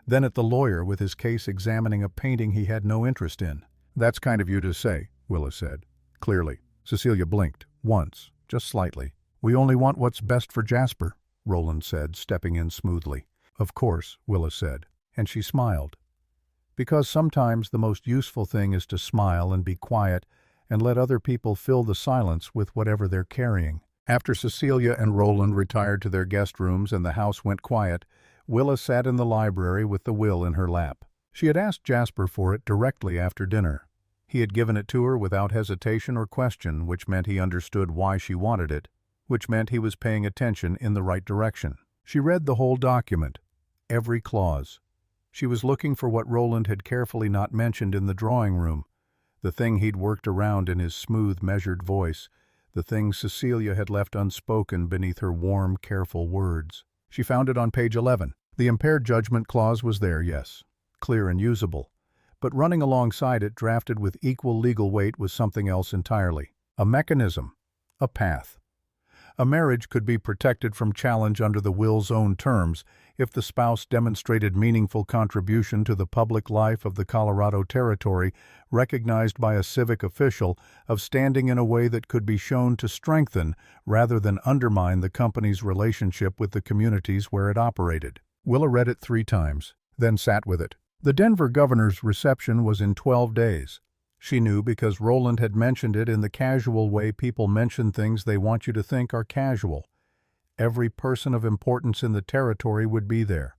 then at the lawyer with his case examining a painting he had no interest in. That's kind of you to say, Willa said. Clearly. Cecilia blinked, once, just slightly. We only want what's best for Jasper, Roland said, stepping in smoothly. Of course, Willa said, and she smiled. Because sometimes the most useful thing is to smile and be quiet and let other people fill the silence with whatever they're carrying. After Cecilia and Roland retired to their guest rooms and the house went quiet, Willa sat in the library with the will in her lap. She had asked Jasper for it directly after dinner. He had given it to her without hesitation or question, which meant he understood why she wanted it, which meant he was paying attention in the right direction. She read the whole document, every clause. She was looking for what Roland had carefully not mentioned in the drawing room, the thing he'd worked around in his smooth, measured voice, the thing Cecilia had left unspoken beneath her warm, careful words. She found it on page 11. The impaired judgment clause was there, yes, clear and usable. But running alongside it, drafted with equal legal weight, was something else entirely. A mechanism. A path. A marriage could be protected from challenge under the will's own terms if the spouse demonstrated meaningful contribution to the public life of the Colorado Territory, recognized by a civic official, of standing in a way that could be shown to strengthen rather than undermine the company's relationship with the communities where it operated. Willa read it 3 times, then sat with it. The Denver governor's reception was in 12 days. She knew because Roland had mentioned it in the casual way people mention things they want you to think are casual. Every person of importance in the territory would be there.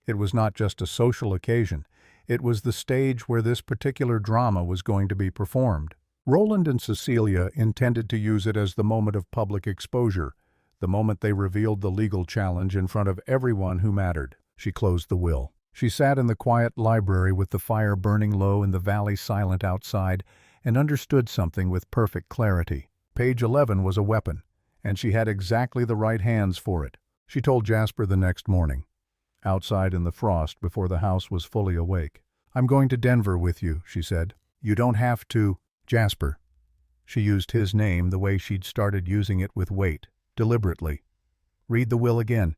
It was not just a social occasion. It was the stage where this particular drama was going to be performed. Roland and Cecilia intended to use it as the moment of public exposure, the moment they revealed the legal challenge in front of everyone who mattered. She closed the will. She sat in the quiet library with the fire burning low and the valley silent outside, and understood something with perfect clarity. Page 11 was a weapon, and she had exactly the right hands for it. She told Jasper the next morning, outside in the frost before the house was fully awake. I'm going to Denver with you, she said. You don't have to, Jasper. She used his name the way she'd started using it with weight, deliberately. Read the will again.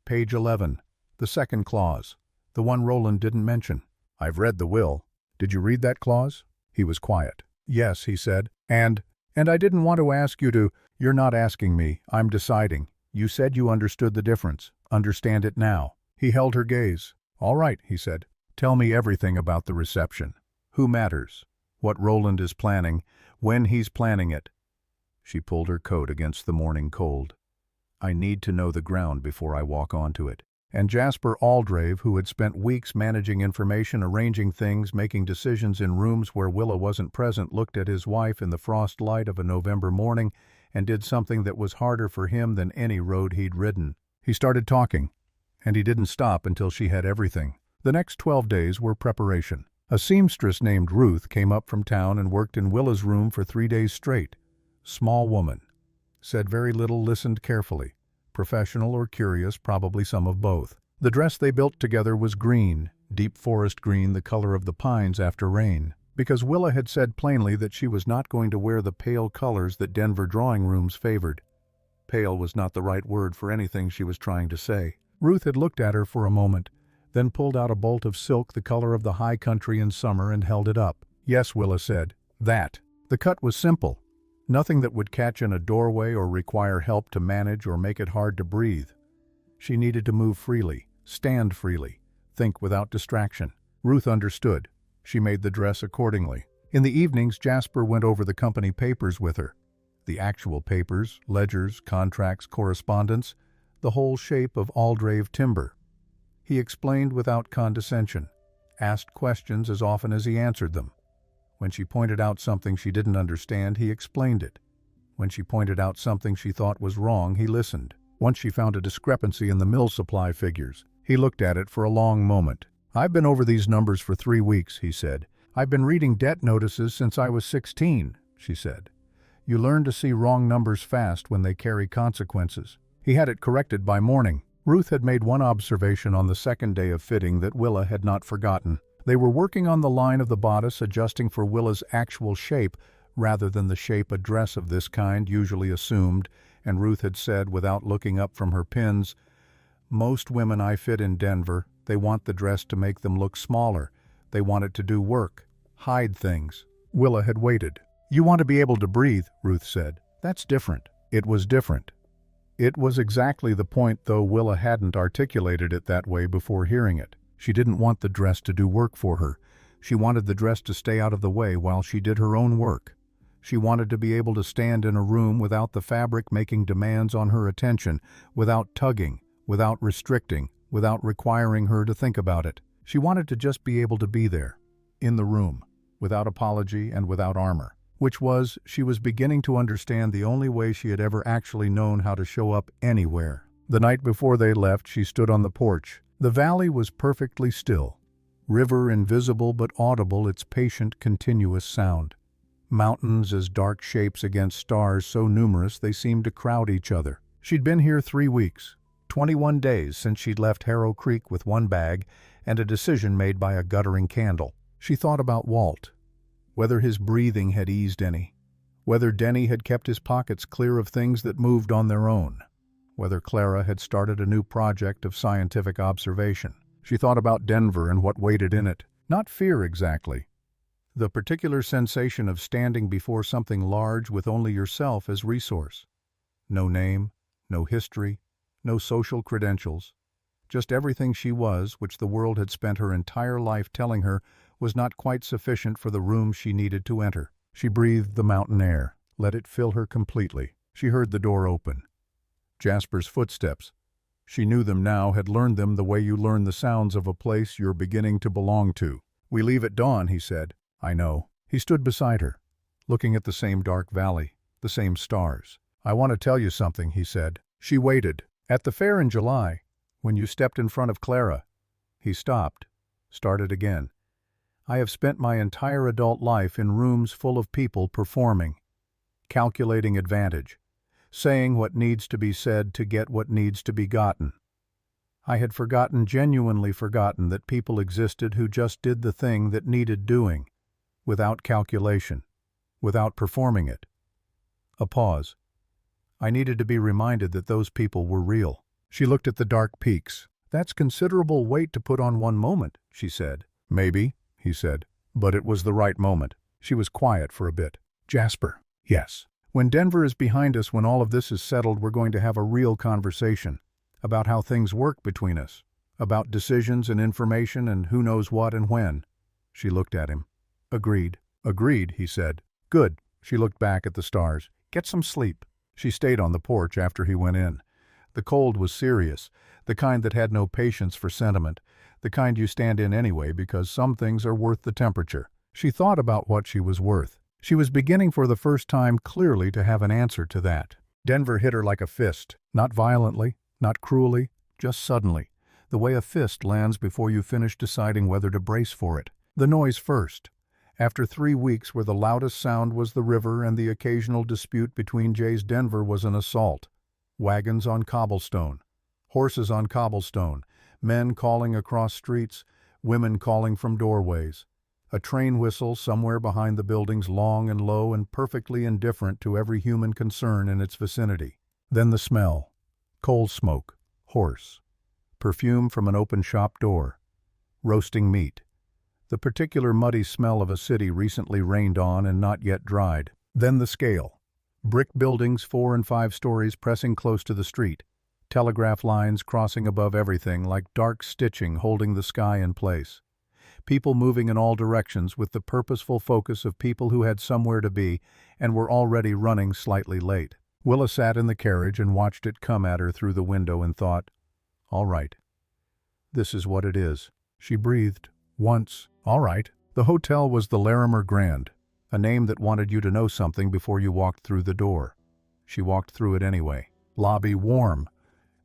Page 11, the second clause. The one Roland didn't mention. I've read the will. Did you read that clause? He was quiet. Yes, he said. And I didn't want to ask you to. You're not asking me. I'm deciding. You said you understood the difference. Understand it now. He held her gaze. All right, he said. Tell me everything about the reception. Who matters? What Roland is planning. When he's planning it. She pulled her coat against the morning cold. I need to know the ground before I walk onto it. And Jasper Aldrave, who had spent weeks managing information, arranging things, making decisions in rooms where Willa wasn't present, looked at his wife in the frost light of a November morning and did something that was harder for him than any road he'd ridden. He started talking, and he didn't stop until she had everything. The next 12 days were preparation. A seamstress named Ruth came up from town and worked in Willa's room for 3 days straight. Small woman. Said very little, listened carefully. Professional or curious, probably some of both. The dress they built together was green, deep forest green, the color of the pines after rain, because Willa had said plainly that she was not going to wear the pale colors that Denver drawing rooms favored. Pale was not the right word for anything she was trying to say. Ruth had looked at her for a moment, then pulled out a bolt of silk the color of the high country in summer and held it up. Yes, Willa said. That. The cut was simple. Nothing that would catch in a doorway or require help to manage or make it hard to breathe. She needed to move freely, stand freely, think without distraction. Ruth understood. She made the dress accordingly. In the evenings, Jasper went over the company papers with her. The actual papers, ledgers, contracts, correspondence, the whole shape of Aldrave timber. He explained without condescension, asked questions as often as he answered them. When she pointed out something she didn't understand, he explained it. When she pointed out something she thought was wrong, he listened. Once she found a discrepancy in the mill supply figures. He looked at it for a long moment. "I've been over these numbers for 3 weeks," he said. "I've been reading debt notices since I was 16, she said. "You learn to see wrong numbers fast when they carry consequences." He had it corrected by morning. Ruth had made one observation on the second day of fitting that Willa had not forgotten. They were working on the line of the bodice, adjusting for Willa's actual shape rather than the shape a dress of this kind usually assumed, and Ruth had said, without looking up from her pins, "Most women I fit in Denver, they want the dress to make them look smaller. They want it to do work, hide things." Willa had waited. "You want to be able to breathe," Ruth said. "That's different." It was different. It was exactly the point, though Willa hadn't articulated it that way before hearing it. She didn't want the dress to do work for her. She wanted the dress to stay out of the way while she did her own work. She wanted to be able to stand in a room without the fabric making demands on her attention, without tugging, without restricting, without requiring her to think about it. She wanted to just be able to be there, in the room, without apology and without armor. Which was, she was beginning to understand, the only way she had ever actually known how to show up anywhere. The night before they left, she stood on the porch. The valley was perfectly still. River invisible but audible, its patient, continuous sound. Mountains as dark shapes against stars so numerous they seemed to crowd each other. She'd been here 3 weeks, 21 days since she'd left Harrow Creek with one bag and a decision made by a guttering candle. She thought about Walt, whether his breathing had eased any, whether Denny had kept his pockets clear of things that moved on their own, whether Clara had started a new project of scientific observation. She thought about Denver and what waited in it. Not fear exactly. The particular sensation of standing before something large with only yourself as resource. No name, no history, no social credentials. Just everything she was, which the world had spent her entire life telling her was not quite sufficient for the room she needed to enter. She breathed the mountain air, let it fill her completely. She heard the door open. Jasper's footsteps. She knew them now, had learned them the way you learn the sounds of a place you're beginning to belong to. "We leave at dawn," he said. "I know." He stood beside her, looking at the same dark valley, the same stars. "I want to tell you something," he said. She waited. "At the fair in July, when you stepped in front of Clara." He stopped, started again. "I have spent my entire adult life in rooms full of people performing, calculating advantage, saying what needs to be said to get what needs to be gotten. I had forgotten, genuinely forgotten, that people existed who just did the thing that needed doing, without calculation, without performing it." A pause. "I needed to be reminded that those people were real." She looked at the dark peaks. "That's considerable weight to put on one moment," she said. "Maybe," he said, "but it was the right moment." She was quiet for a bit. "Jasper." "Yes. When Denver is behind us, when all of this is settled, we're going to have a real conversation about how things work between us, about decisions and information and who knows what and when." She looked at him. "Agreed." "Agreed," he said. "Good." She looked back at the stars. "Get some sleep." She stayed on the porch after he went in. The cold was serious, the kind that had no patience for sentiment, the kind you stand in anyway because some things are worth the temperature. She thought about what she was worth. She was beginning for the first time clearly to have an answer to that. Denver hit her like a fist, not violently, not cruelly, just suddenly, the way a fist lands before you finish deciding whether to brace for it. The noise first. After 3 weeks where the loudest sound was the river and the occasional dispute between Jays, Denver was an assault. Wagons on cobblestone, horses on cobblestone, men calling across streets, women calling from doorways. A train whistle somewhere behind the buildings, long and low and perfectly indifferent to every human concern in its vicinity. Then the smell. Coal smoke, horse, perfume from an open shop door, roasting meat. The particular muddy smell of a city recently rained on and not yet dried. Then the scale. Brick buildings 4 and 5 stories pressing close to the street. Telegraph lines crossing above everything like dark stitching holding the sky in place. People moving in all directions with the purposeful focus of people who had somewhere to be and were already running slightly late. Willa sat in the carriage and watched it come at her through the window and thought, "All right. This is what it is." She breathed. Once, "All right." The hotel was the Larimer Grand, a name that wanted you to know something before you walked through the door. She walked through it anyway. Lobby warm.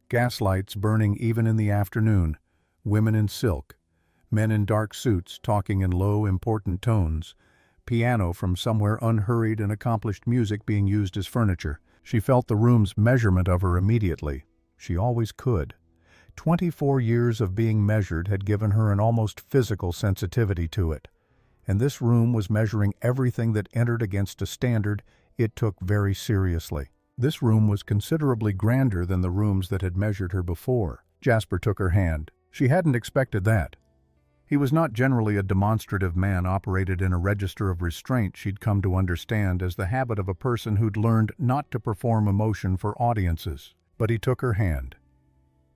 Gas lights burning even in the afternoon. Women in silk. Men in dark suits talking in low, important tones. Piano from somewhere unhurried and accomplished music being used as furniture. She felt the room's measurement of her immediately. She always could. 24 years of being measured had given her an almost physical sensitivity to it. And this room was measuring everything that entered against a standard it took very seriously. This room was considerably grander than the rooms that had measured her before. Jasper took her hand. She hadn't expected that. He was not generally a demonstrative man operated in a register of restraint she'd come to understand as the habit of a person who'd learned not to perform emotion for audiences. But he took her hand.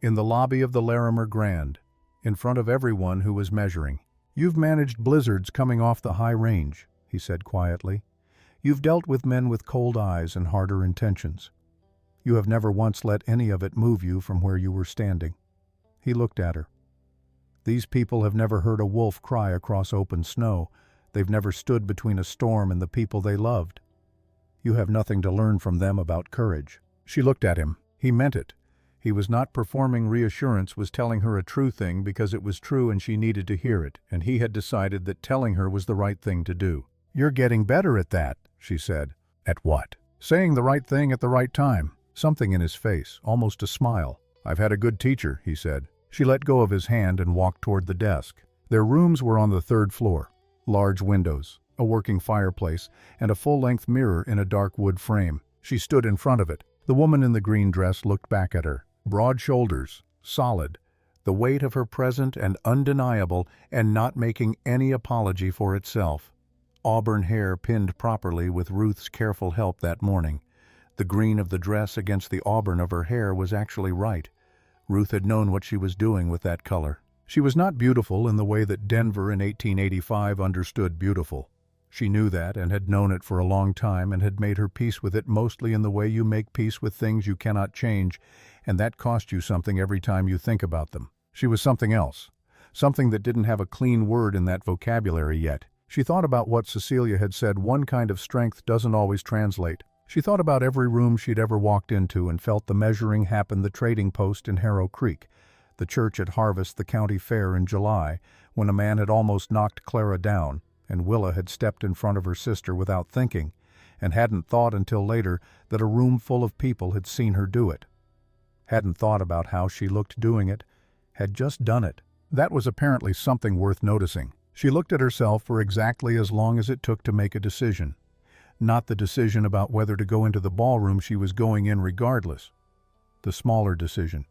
In the lobby of the Larimer Grand, in front of everyone who was measuring. "You've managed blizzards coming off the high range," he said quietly. "You've dealt with men with cold eyes and harder intentions. You have never once let any of it move you from where you were standing." He looked at her. "These people have never heard a wolf cry across open snow. They've never stood between a storm and the people they loved. You have nothing to learn from them about courage." She looked at him. He meant it. He was not performing reassurance, was telling her a true thing because it was true and she needed to hear it, and he had decided that telling her was the right thing to do. "You're getting better at that," she said. "At what?" "Saying the right thing at the right time." Something in his face, almost a smile. "I've had a good teacher," he said. She let go of his hand and walked toward the desk. Their rooms were on the 3rd floor. Large windows, a working fireplace, and a full-length mirror in a dark wood frame. She stood in front of it. The woman in the green dress looked back at her. Broad shoulders, solid, the weight of her present and undeniable and not making any apology for itself. Auburn hair pinned properly with Ruth's careful help that morning. The green of the dress against the auburn of her hair was actually right. Ruth had known what she was doing with that color. She was not beautiful in the way that Denver in 1885 understood beautiful. She knew that and had known it for a long time and had made her peace with it mostly in the way you make peace with things you cannot change, and that cost you something every time you think about them. She was something else, something that didn't have a clean word in that vocabulary yet. She thought about what Cecilia had said, one kind of strength doesn't always translate. She thought about every room she'd ever walked into and felt the measuring happen, the trading post in Harrow Creek, the church at Harvest, the county fair in July, when a man had almost knocked Clara down, and Willa had stepped in front of her sister without thinking, and hadn't thought until later that a room full of people had seen her do it. Hadn't thought about how she looked doing it, had just done it. That was apparently something worth noticing. She looked at herself for exactly as long as it took to make a decision. Not the decision about whether to go into the ballroom she was going in regardless. The smaller decision.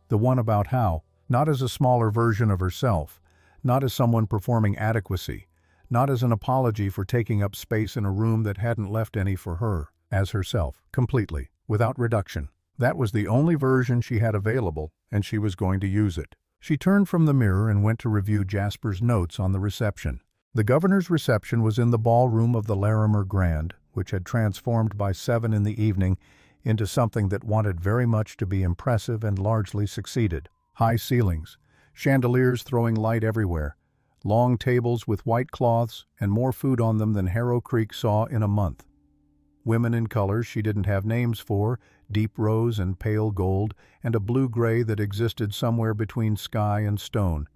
The one about how, not as a smaller version of herself, not as someone performing adequacy, not as an apology for taking up space in a room that hadn't left any for her, as herself, completely, without reduction. That was the only version she had available, and she was going to use it. She turned from the mirror and went to review Jasper's notes on the reception. The governor's reception was in the ballroom of the Larimer Grand, which had transformed by 7 in the evening into something that wanted very much to be impressive and largely succeeded. High ceilings, chandeliers throwing light everywhere, long tables with white cloths and more food on them than Harrow Creek saw in a month. Women in colors she didn't have names for, deep rose and pale gold, and a blue-gray that existed somewhere between sky and stone.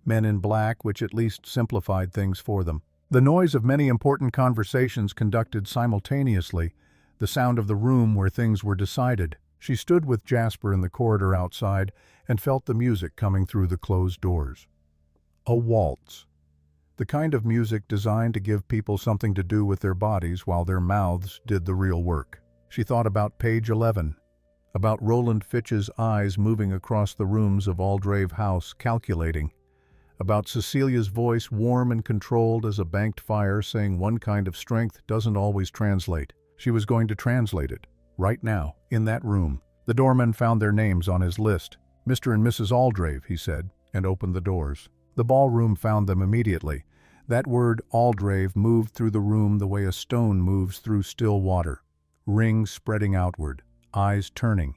Men in black, which at least simplified things for them. The noise of many important conversations conducted simultaneously, the sound of the room where things were decided. She stood with Jasper in the corridor outside and felt the music coming through the closed doors. A waltz. The kind of music designed to give people something to do with their bodies while their mouths did the real work. She thought about page 11, about Roland Fitch's eyes moving across the rooms of Aldrave House, calculating, about Cecilia's voice warm and controlled as a banked fire saying one kind of strength doesn't always translate. She was going to translate it, right now, in that room. The doorman found their names on his list. "Mr. and Mrs. Aldrave," he said, and opened the doors. The ballroom found them immediately. That word Aldrave moved through the room the way a stone moves through still water. Rings spreading outward, eyes turning.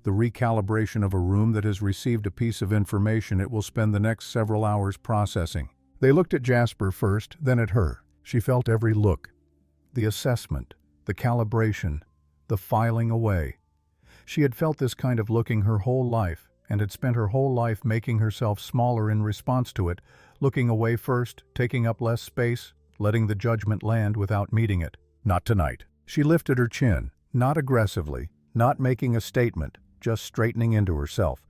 The recalibration of a room that has received a piece of information it will spend the next several hours processing. They looked at Jasper first, then at her. She felt every look. The assessment, the calibration, the filing away. She had felt this kind of looking her whole life, and had spent her whole life making herself smaller in response to it, looking away first, taking up less space, letting the judgment land without meeting it. Not tonight. She lifted her chin, not aggressively, not making a statement, just straightening into herself,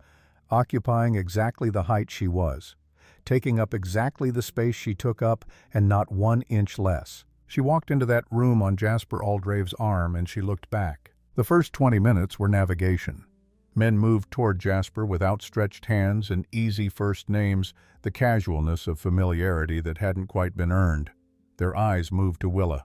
occupying exactly the height she was, taking up exactly the space she took up and not 1 inch less. She walked into that room on Jasper Aldrave's arm and she looked back. The first 20 minutes were navigation. Men moved toward Jasper with outstretched hands and easy first names, the casualness of familiarity that hadn't quite been earned. Their eyes moved to Willa.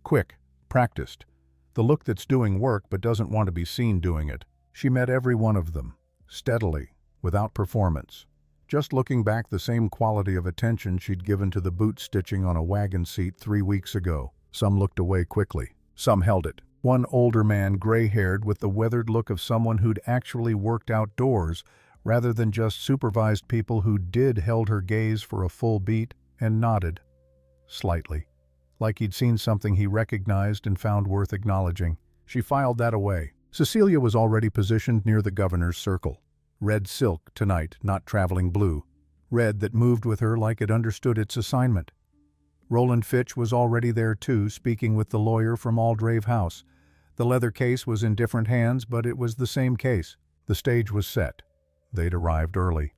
Quick, practiced. The look that's doing work but doesn't want to be seen doing it. She met every one of them, steadily, without performance. Just looking back the same quality of attention she'd given to the boot stitching on a wagon seat 3 weeks ago. Some looked away quickly. Some held it. One older man, gray-haired, with the weathered look of someone who'd actually worked outdoors, rather than just supervised people who held her gaze for a full beat and nodded. Slightly. Like he'd seen something he recognized and found worth acknowledging. She filed that away. Cecilia was already positioned near the governor's circle. Red silk tonight, not traveling blue. Red that moved with her like it understood its assignment. Roland Fitch was already there too, speaking with the lawyer from Aldrave House. The leather case was in different hands, but it was the same case. The stage was set. They'd arrived early.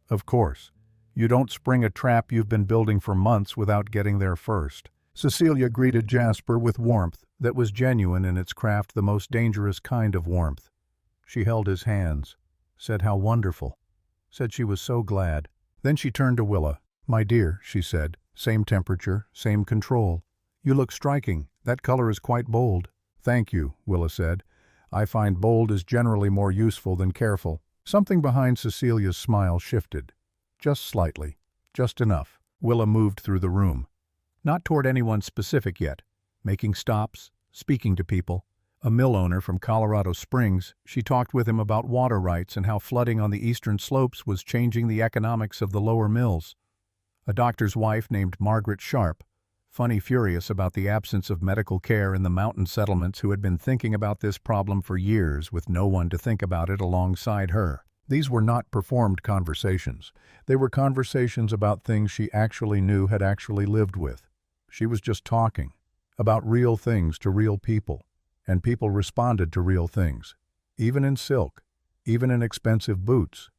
Of course. You don't spring a trap you've been building for months without getting there first. Cecilia greeted Jasper with warmth that was genuine in its craft, the most dangerous kind of warmth. She held his hands, said how wonderful, said she was so glad. Then she turned to Willa. "My dear," she said, "same temperature, same control. You look striking. That color is quite bold." "Thank you," Willa said. "I find bold is generally more useful than careful." Something behind Cecilia's smile shifted. Just slightly. Just enough. Willa moved through the room. Not toward anyone specific yet. Making stops, speaking to people. A mill owner from Colorado Springs, she talked with him about water rights and how flooding on the eastern slopes was changing the economics of the lower mills. A doctor's wife named Margaret Sharp, funny furious about the absence of medical care in the mountain settlements, who had been thinking about this problem for years with no one to think about it alongside her. These were not performed conversations. They were conversations about things she actually knew, had actually lived with. She was just talking about real things to real people, and people responded to real things, even in silk, even in expensive boots.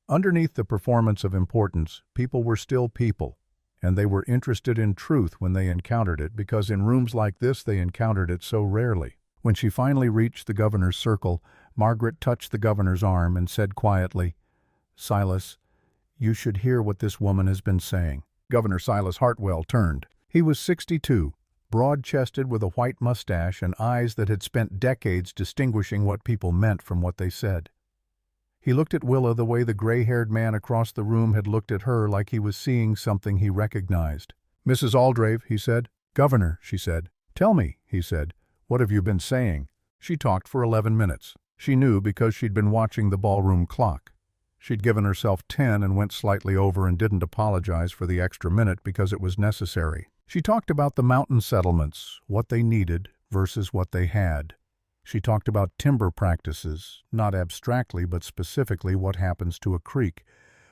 Underneath the performance of importance, people were still people, and they were interested in truth when they encountered it, because in rooms like this they encountered it so rarely. When she finally reached the governor's circle, Margaret touched the governor's arm and said quietly, "Silas, you should hear what this woman has been saying." Governor Silas Hartwell turned. He was 62, broad-chested with a white mustache and eyes that had spent decades distinguishing what people meant from what they said. He looked at Willa the way the gray-haired man across the room had looked at her, like he was seeing something he recognized. "Mrs. Aldrave," he said. "Governor," she said. "Tell me," he said, "what have you been saying?" She talked for 11 minutes. She knew because she'd been watching the ballroom clock. She'd given herself 10 and went slightly over and didn't apologize for the extra minute because it was necessary. She talked about the mountain settlements, what they needed versus what they had. She talked about timber practices, not abstractly but specifically what happens to a creek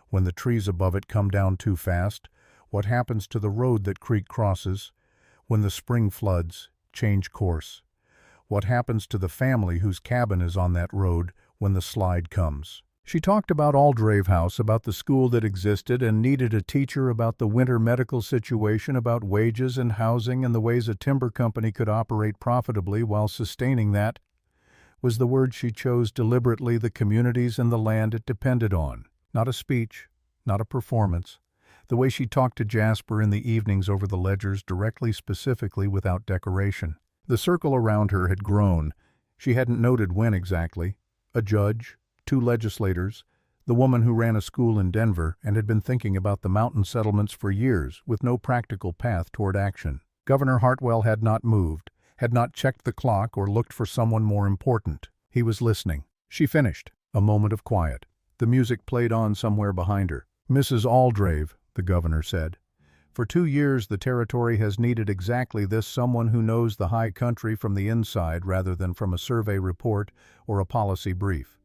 when the trees above it come down too fast, what happens to the road that creek crosses when the spring floods change course, what happens to the family whose cabin is on that road when the slide comes. She talked about Aldrave House, about the school that existed and needed a teacher, about the winter medical situation, about wages and housing and the ways a timber company could operate profitably while sustaining that was the word she chose deliberately, the communities and the land it depended on. Not a speech, not a performance. The way she talked to Jasper in the evenings over the ledgers, directly, specifically, without decoration. The circle around her had grown. She hadn't noted when exactly. A judge, 2 legislators, the woman who ran a school in Denver and had been thinking about the mountain settlements for years with no practical path toward action. Governor Hartwell had not moved, had not checked the clock or looked for someone more important. He was listening. She finished. A moment of quiet. The music played on somewhere behind her. "Mrs. Aldrave," the governor said. For 2 years the territory has needed exactly this, someone who knows the high country from the inside rather than from a survey report or a policy brief.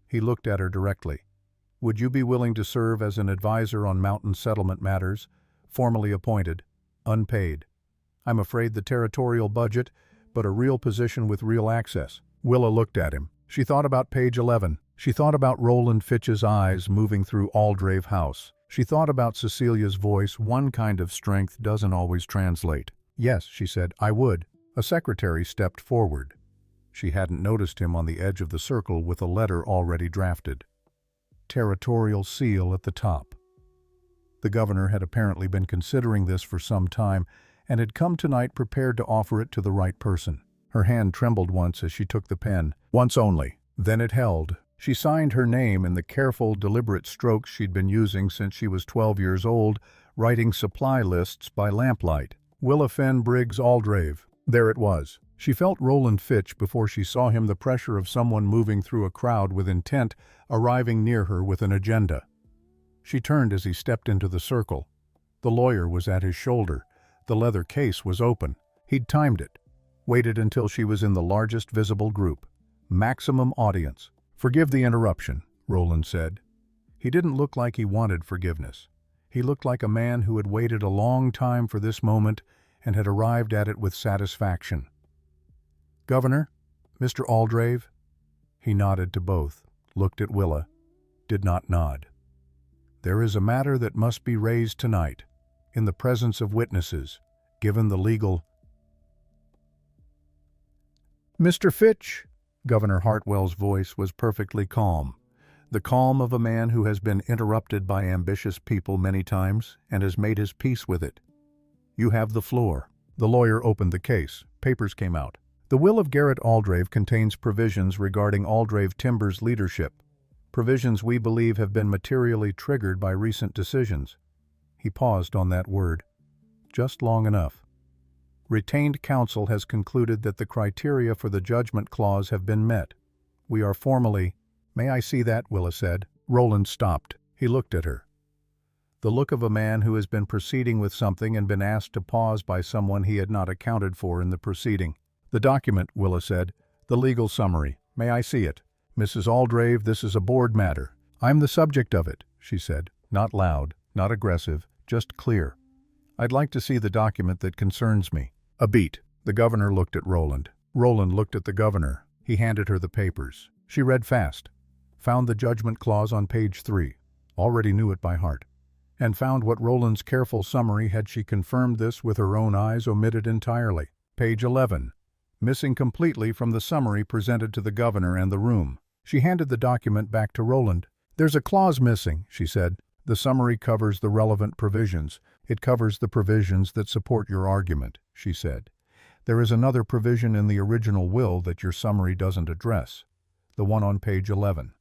He looked at her directly. Would you be willing to serve as an advisor on mountain settlement matters, formally appointed, unpaid? I'm afraid the territorial budget, but a real position with real access. Willa looked at him. She thought about page 11. She thought about Roland Fitch's eyes moving through Aldrave House. She thought about Cecilia's voice. One kind of strength doesn't always translate. Yes, she said, I would. A secretary stepped forward. She hadn't noticed him on the edge of the circle with a letter already drafted. Territorial seal at the top. The governor had apparently been considering this for some time and had come tonight prepared to offer it to the right person. Her hand trembled once as she took the pen. Once only. Then it held. She signed her name in the careful, deliberate strokes she'd been using since she was 12 years old, writing supply lists by lamplight. Willa Fenn Briggs Aldrave. There it was. She felt Roland Fitch before she saw him, the pressure of someone moving through a crowd with intent, arriving near her with an agenda. She turned as he stepped into the circle. The lawyer was at his shoulder. The leather case was open. He'd timed it. Waited until she was in the largest visible group. Maximum audience. Forgive the interruption, Roland said. He didn't look like he wanted forgiveness. He looked like a man who had waited a long time for this moment and had arrived at it with satisfaction. Governor, Mr. Aldrave? He nodded to both, looked at Willa, did not nod. There is a matter that must be raised tonight, in the presence of witnesses, given the legal... Mr. Fitch, Governor Hartwell's voice was perfectly calm, the calm of a man who has been interrupted by ambitious people many times and has made his peace with it. You have the floor. The lawyer opened the case. Papers came out. The will of Garrett Aldrave contains provisions regarding Aldrave Timber's leadership, provisions we believe have been materially triggered by recent decisions. He paused on that word, just long enough. Retained counsel has concluded that the criteria for the judgment clause have been met. We are formally... May I see that? Willa said. Roland stopped. He looked at her. The look of a man who has been proceeding with something and been asked to pause by someone he had not accounted for in the proceeding. The document, Willa said. The legal summary. May I see it? Mrs. Aldrave, this is a board matter. I'm the subject of it, she said. Not loud, not aggressive, just clear. I'd like to see the document that concerns me. A beat. The governor looked at Roland. Roland looked at the governor. He handed her the papers. She read fast. Found the judgment clause on page 3. Already knew it by heart. And found what Roland's careful summary, had she confirmed this with her own eyes, omitted entirely. Page 11. Missing completely from the summary presented to the governor and the room. She handed the document back to Roland. There's a clause missing, she said. The summary covers the relevant provisions. It covers the provisions that support your argument, she said. There is another provision in the original will that your summary doesn't address, the one on page 11,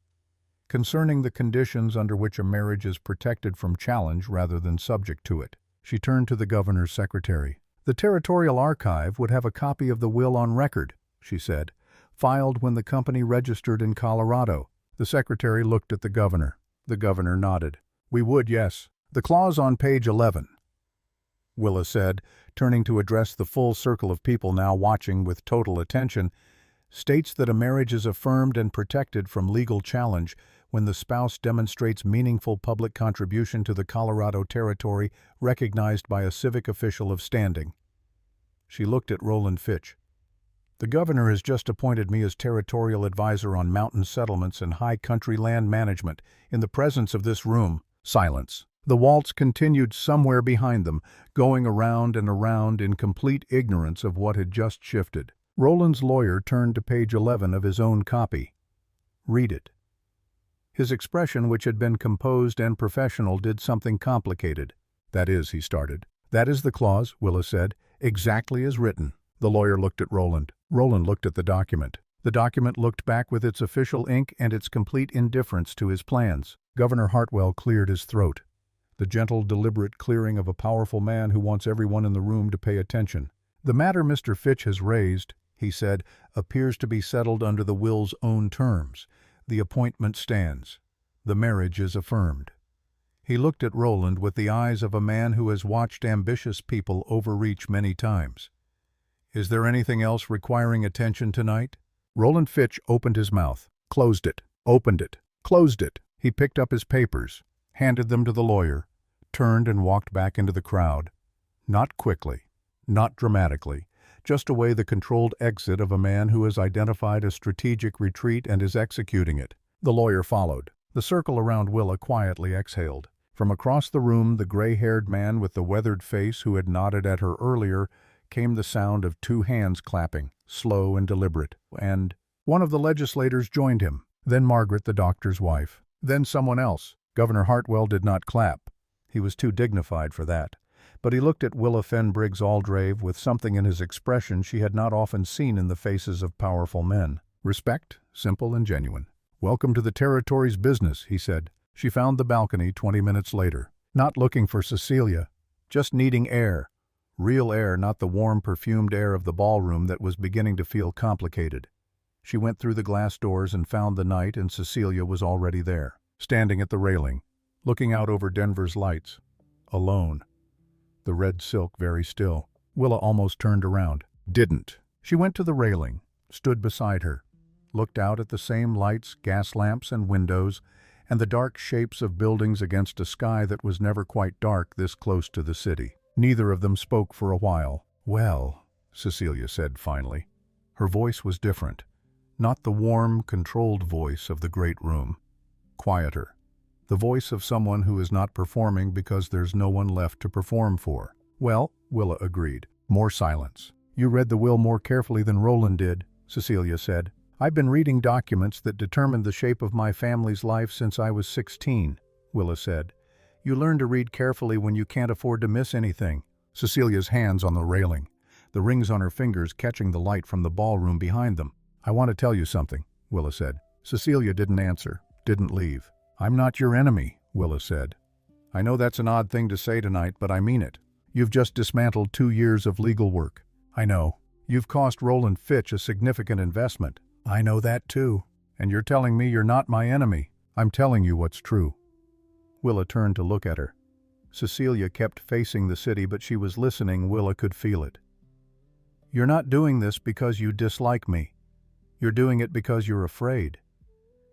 concerning the conditions under which a marriage is protected from challenge rather than subject to it. She turned to the governor's secretary. The Territorial Archive would have a copy of the will on record, she said, filed when the company registered in Colorado. The secretary looked at the governor. The governor nodded. We would, yes. The clause on page 11, Willa said, turning to address the full circle of people now watching with total attention, states that a marriage is affirmed and protected from legal challenge when the spouse demonstrates meaningful public contribution to the Colorado territory recognized by a civic official of standing. She looked at Roland Fitch. The governor has just appointed me as territorial advisor on mountain settlements and high country land management in the presence of this room. Silence. The waltz continued somewhere behind them, going around and around in complete ignorance of what had just shifted. Roland's lawyer turned to page 11 of his own copy. Read it. His expression, which had been composed and professional, did something complicated. That is, he started. That is the clause, Willa said, exactly as written. The lawyer looked at Roland. Roland looked at the document. The document looked back with its official ink and its complete indifference to his plans. Governor Hartwell cleared his throat. The gentle, deliberate clearing of a powerful man who wants everyone in the room to pay attention. The matter Mr. Fitch has raised, he said, appears to be settled under the will's own terms. The appointment stands. The marriage is affirmed. He looked at Roland with the eyes of a man who has watched ambitious people overreach many times. "Is there anything else requiring attention tonight?" Roland Fitch opened his mouth, closed it, opened it, closed it. He picked up his papers, handed them to the lawyer, turned and walked back into the crowd. Not quickly, not dramatically, just away the controlled exit of a man who has identified a strategic retreat and is executing it. The lawyer followed. The circle around Willa quietly exhaled. From across the room, the gray-haired man with the weathered face who had nodded at her earlier, came the sound of two hands clapping, slow and deliberate, and one of the legislators joined him, then Margaret, the doctor's wife, then someone else. Governor Hartwell did not clap. He was too dignified for that. But he looked at Willa Fenbriggs Aldrave with something in his expression she had not often seen in the faces of powerful men. Respect, simple and genuine. "Welcome to the territory's business," he said. She found the balcony 20 minutes later. Not looking for Cecilia, just needing air. Real air, not the warm, perfumed air of the ballroom that was beginning to feel complicated. She went through the glass doors and found the knight, and Cecilia was already there, standing at the railing, looking out over Denver's lights, alone. The red silk very still. Willa almost turned around. Didn't. She went to the railing, stood beside her, looked out at the same lights, gas lamps and windows, and the dark shapes of buildings against a sky that was never quite dark this close to the city. Neither of them spoke for a while. "Well," Cecilia said finally. Her voice was different. Not the warm, controlled voice of the great room. Quieter. The voice of someone who is not performing because there's no one left to perform for. "Well," Willa agreed. More silence. "You read the will more carefully than Roland did," Cecilia said. "I've been reading documents that determined the shape of my family's life since I was 16, Willa said. "You learn to read carefully when you can't afford to miss anything." Cecilia's hands on the railing, the rings on her fingers catching the light from the ballroom behind them. "I want to tell you something," Willa said. Cecilia didn't answer, didn't leave. "I'm not your enemy," Willa said. "I know that's an odd thing to say tonight, but I mean it. You've just dismantled 2 years of legal work. I know. You've cost Roland Fitch a significant investment. I know that too. And you're telling me you're not my enemy. I'm telling you what's true." Willa turned to look at her. Cecilia kept facing the city, but she was listening. Willa could feel it. "You're not doing this because you dislike me. You're doing it because you're afraid.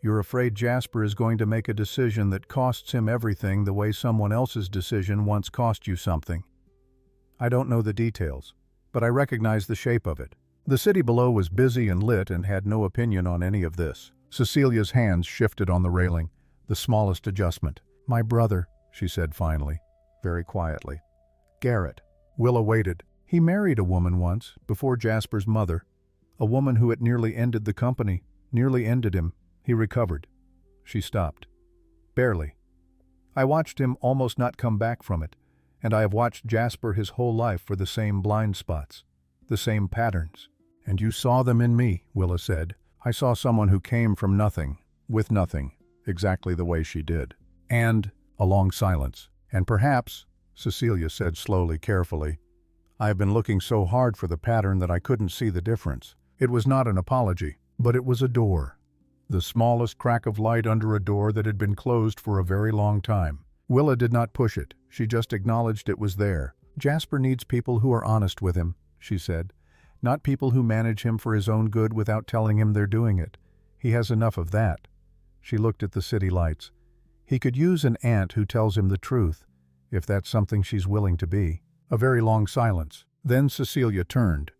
You're afraid Jasper is going to make a decision that costs him everything the way someone else's decision once cost you something. I don't know the details, but I recognize the shape of it." The city below was busy and lit and had no opinion on any of this. Cecilia's hands shifted on the railing, the smallest adjustment. "My brother," she said finally, very quietly. "Garrett." Willa waited. "He married a woman once, before Jasper's mother. A woman who had nearly ended the company, nearly ended him. He recovered." She stopped. "Barely. I watched him almost not come back from it, and I have watched Jasper his whole life for the same blind spots, the same patterns." "And you saw them in me," Willa said. "I saw someone who came from nothing, with nothing, exactly the way she did." And a long silence. "And perhaps," Cecilia said slowly, carefully, "I have been looking so hard for the pattern that I couldn't see the difference." It was not an apology, but it was a door. The smallest crack of light under a door that had been closed for a very long time. Willa did not push it. She just acknowledged it was there. "Jasper needs people who are honest with him," she said. "Not people who manage him for his own good without telling him they're doing it. He has enough of that." She looked at the city lights. "He could use an aunt who tells him the truth, if that's something she's willing to be." A very long silence. Then Cecilia turned.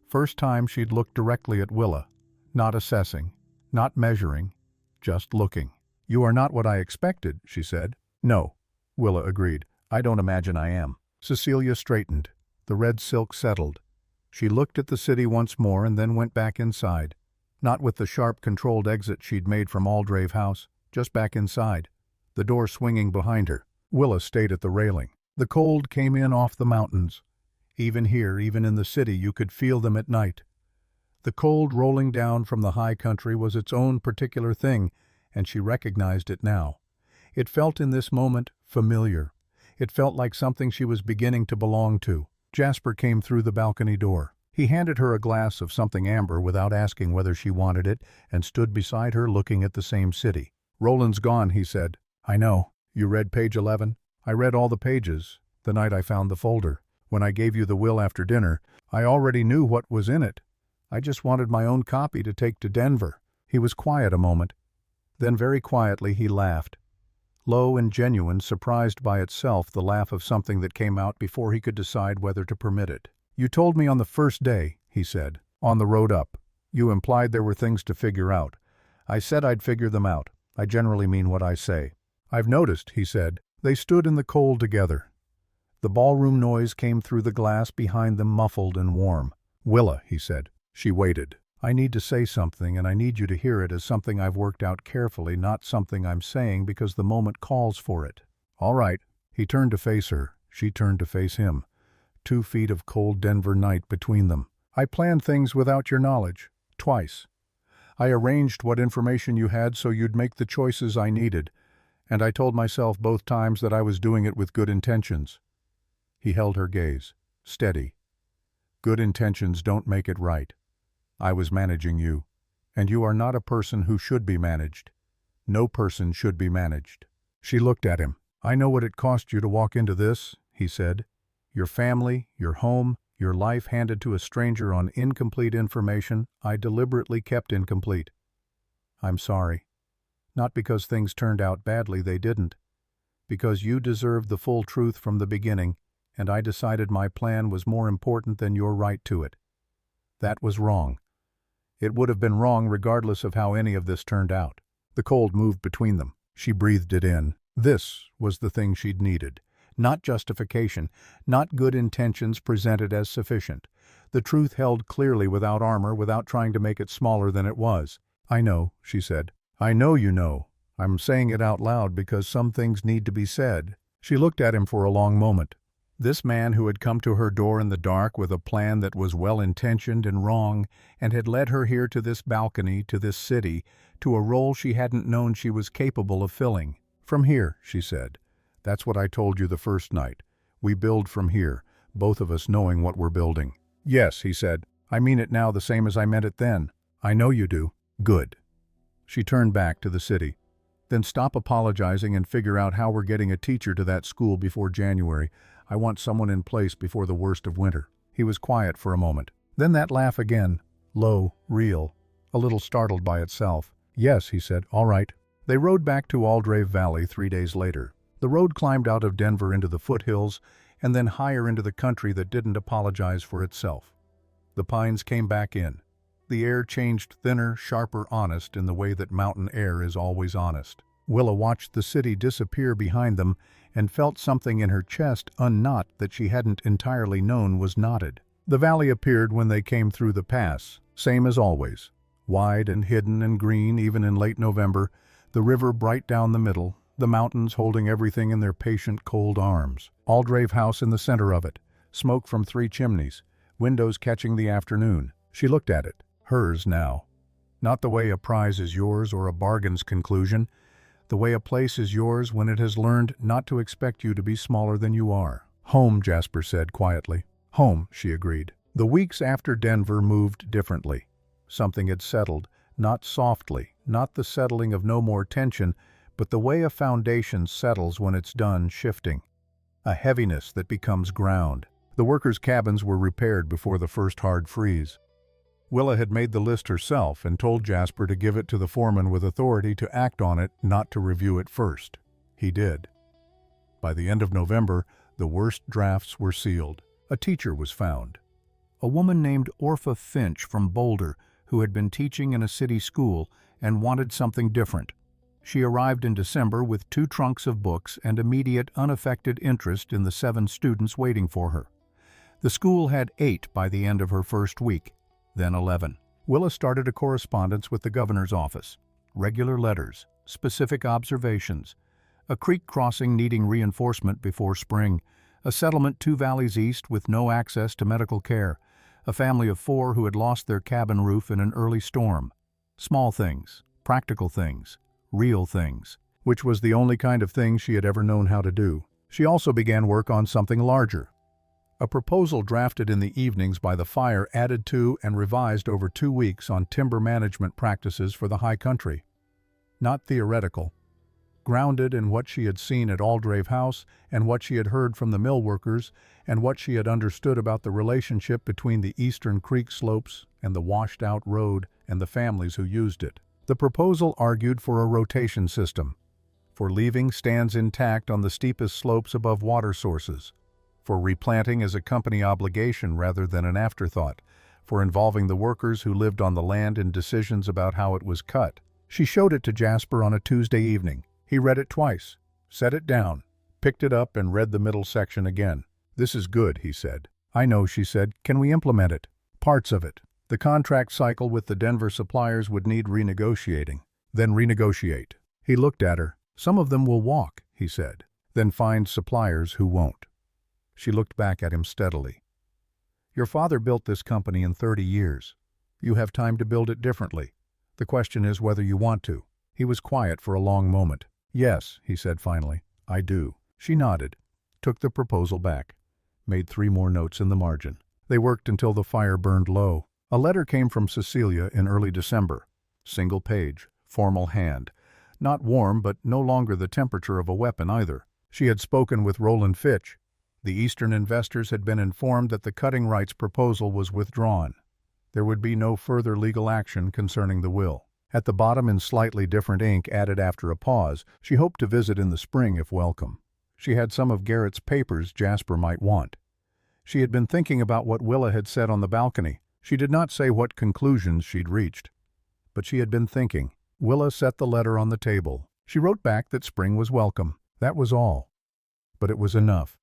First time she'd looked directly at Willa, not assessing, not measuring, just looking. "You are not what I expected," she said. "No," Willa agreed. "I don't imagine I am." Cecilia straightened. The red silk settled. She looked at the city once more and then went back inside. Not with the sharp, controlled exit she'd made from Aldrave House, just back inside, the door swinging behind her. Willa stayed at the railing. The cold came in off the mountains. Even here, even in the city, you could feel them at night. The cold rolling down from the high country was its own particular thing, and she recognized it now. It felt in this moment familiar. It felt like something she was beginning to belong to. Jasper came through the balcony door. He handed her a glass of something amber without asking whether she wanted it, and stood beside her looking at the same city. "Roland's gone," he said. "I know. You read page 11? I read all the pages, the night I found the folder. When I gave you the will after dinner, I already knew what was in it. I just wanted my own copy to take to Denver. He was quiet a moment. Then very quietly he laughed. Low and genuine, surprised by itself, the laugh of something that came out before he could decide whether to permit it. You told me on the first day, he said, on the road up. You implied there were things to figure out. I said I'd figure them out. I generally mean what I say. I've noticed, he said. They stood in the cold together. The ballroom noise came through the glass behind them, muffled and warm. Willa, he said. She waited. I need to say something, and I need you to hear it as something I've worked out carefully, not something I'm saying because the moment calls for it. All right. He turned to face her. She turned to face him. 2 feet of cold Denver night between them. I planned things without your knowledge. Twice. I arranged what information you had so you'd make the choices I needed, and I told myself both times that I was doing it with good intentions. He held her gaze. Steady. Good intentions don't make it right. I was managing you, and you are not a person who should be managed. No person should be managed. She looked at him. I know what it cost you to walk into this, he said. Your family, your home, your life handed to a stranger on incomplete information I deliberately kept incomplete. I'm sorry. Not because things turned out badly, they didn't. Because you deserved the full truth from the beginning, and I decided my plan was more important than your right to it. That was wrong. It would have been wrong regardless of how any of this turned out. The cold moved between them. She breathed it in. This was the thing she'd needed. Not justification, not good intentions presented as sufficient. The truth held clearly without armor, without trying to make it smaller than it was. I know, she said. I know you know. I'm saying it out loud because some things need to be said. She looked at him for a long moment. This man who had come to her door in the dark with a plan that was well-intentioned and wrong, and had led her here to this balcony, to this city, to a role she hadn't known she was capable of filling. From here, she said. That's what I told you the first night. We build from here, both of us knowing what we're building. Yes, he said. I mean it now the same as I meant it then. I know you do. Good. She turned back to the city. Then stop apologizing and figure out how we're getting a teacher to that school before January. I want someone in place before the worst of winter. He was quiet for a moment. Then that laugh again. Low, real, a little startled by itself. Yes, he said. All right. They rode back to Aldrave Valley 3 days later. The road climbed out of Denver into the foothills and then higher into the country that didn't apologize for itself. The pines came back in. The air changed thinner, sharper, honest in the way that mountain air is always honest. Willa watched the city disappear behind them and felt something in her chest unknot that she hadn't entirely known was knotted. The valley appeared when they came through the pass, same as always. Wide and hidden and green even in late November, the river bright down the middle, the mountains holding everything in their patient, cold arms. Aldrave House in the center of it, smoke from 3 chimneys, windows catching the afternoon. She looked at it, hers now. Not the way a prize is yours or a bargain's conclusion, the way a place is yours when it has learned not to expect you to be smaller than you are. Home, Jasper said quietly. Home, she agreed. The weeks after Denver moved differently. Something had settled, not softly, not the settling of no more tension, but the way a foundation settles when it's done shifting. A heaviness that becomes ground. The workers' cabins were repaired before the first hard freeze. Willa had made the list herself and told Jasper to give it to the foreman with authority to act on it, not to review it first. He did. By the end of November, the worst drafts were sealed. A teacher was found. A woman named Orpha Finch from Boulder, who had been teaching in a city school and wanted something different. She arrived in December with 2 trunks of books and immediate, unaffected interest in the 7 students waiting for her. The school had 8 by the end of her first week. Then 11. Willa started a correspondence with the governor's office. Regular letters, specific observations, a creek crossing needing reinforcement before spring, a settlement 2 valleys east with no access to medical care, a family of 4 who had lost their cabin roof in an early storm. Small things, practical things, real things, which was the only kind of thing she had ever known how to do. She also began work on something larger. A proposal drafted in the evenings by the fire added to and revised over 2 weeks on timber management practices for the high country. Not theoretical, grounded in what she had seen at Aldrave House and what she had heard from the mill workers and what she had understood about the relationship between the eastern creek slopes and the washed-out road and the families who used it. The proposal argued for a rotation system, for leaving stands intact on the steepest slopes above water sources, for replanting as a company obligation rather than an afterthought, for involving the workers who lived on the land in decisions about how it was cut. She showed it to Jasper on a Tuesday evening. He read it twice, set it down, picked it up and read the middle section again. "This is good," he said. "I know," she said. "Can we implement it?" "Parts of it. The contract cycle with the Denver suppliers would need renegotiating." "Then renegotiate." He looked at her. "Some of them will walk," he said. "Then find suppliers who won't." She looked back at him steadily. "Your father built this company in 30 years. You have time to build it differently. The question is whether you want to." He was quiet for a long moment. "Yes," he said finally, "I do." She nodded, took the proposal back, made 3 more notes in the margin. They worked until the fire burned low. A letter came from Cecilia in early December. Single page, formal hand. Not warm, but no longer the temperature of a weapon either. She had spoken with Roland Fitch. The Eastern investors had been informed that the cutting rights proposal was withdrawn. There would be no further legal action concerning the will. At the bottom, in slightly different ink added after a pause, she hoped to visit in the spring if welcome. She had some of Garrett's papers Jasper might want. She had been thinking about what Willa had said on the balcony. She did not say what conclusions she'd reached, but she had been thinking. Willa set the letter on the table. She wrote back that spring was welcome. That was all. But it was enough.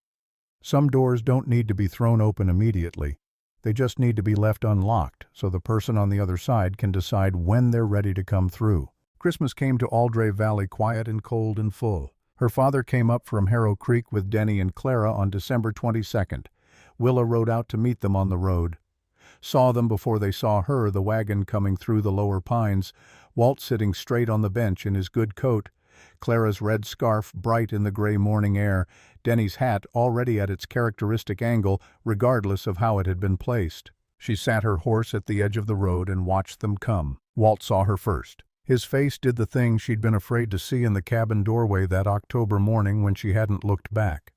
Some doors don't need to be thrown open immediately. They just need to be left unlocked so the person on the other side can decide when they're ready to come through. Christmas came to Aldrave Valley quiet and cold and full. Her father came up from Harrow Creek with Denny and Clara on December 22nd. Willa rode out to meet them on the road. Saw them before they saw her, the wagon coming through the lower pines, Walt sitting straight on the bench in his good coat, Clara's red scarf bright in the gray morning air, Denny's hat already at its characteristic angle, regardless of how it had been placed. She sat her horse at the edge of the road and watched them come. Walt saw her first. His face did the thing she'd been afraid to see in the cabin doorway that October morning when she hadn't looked back.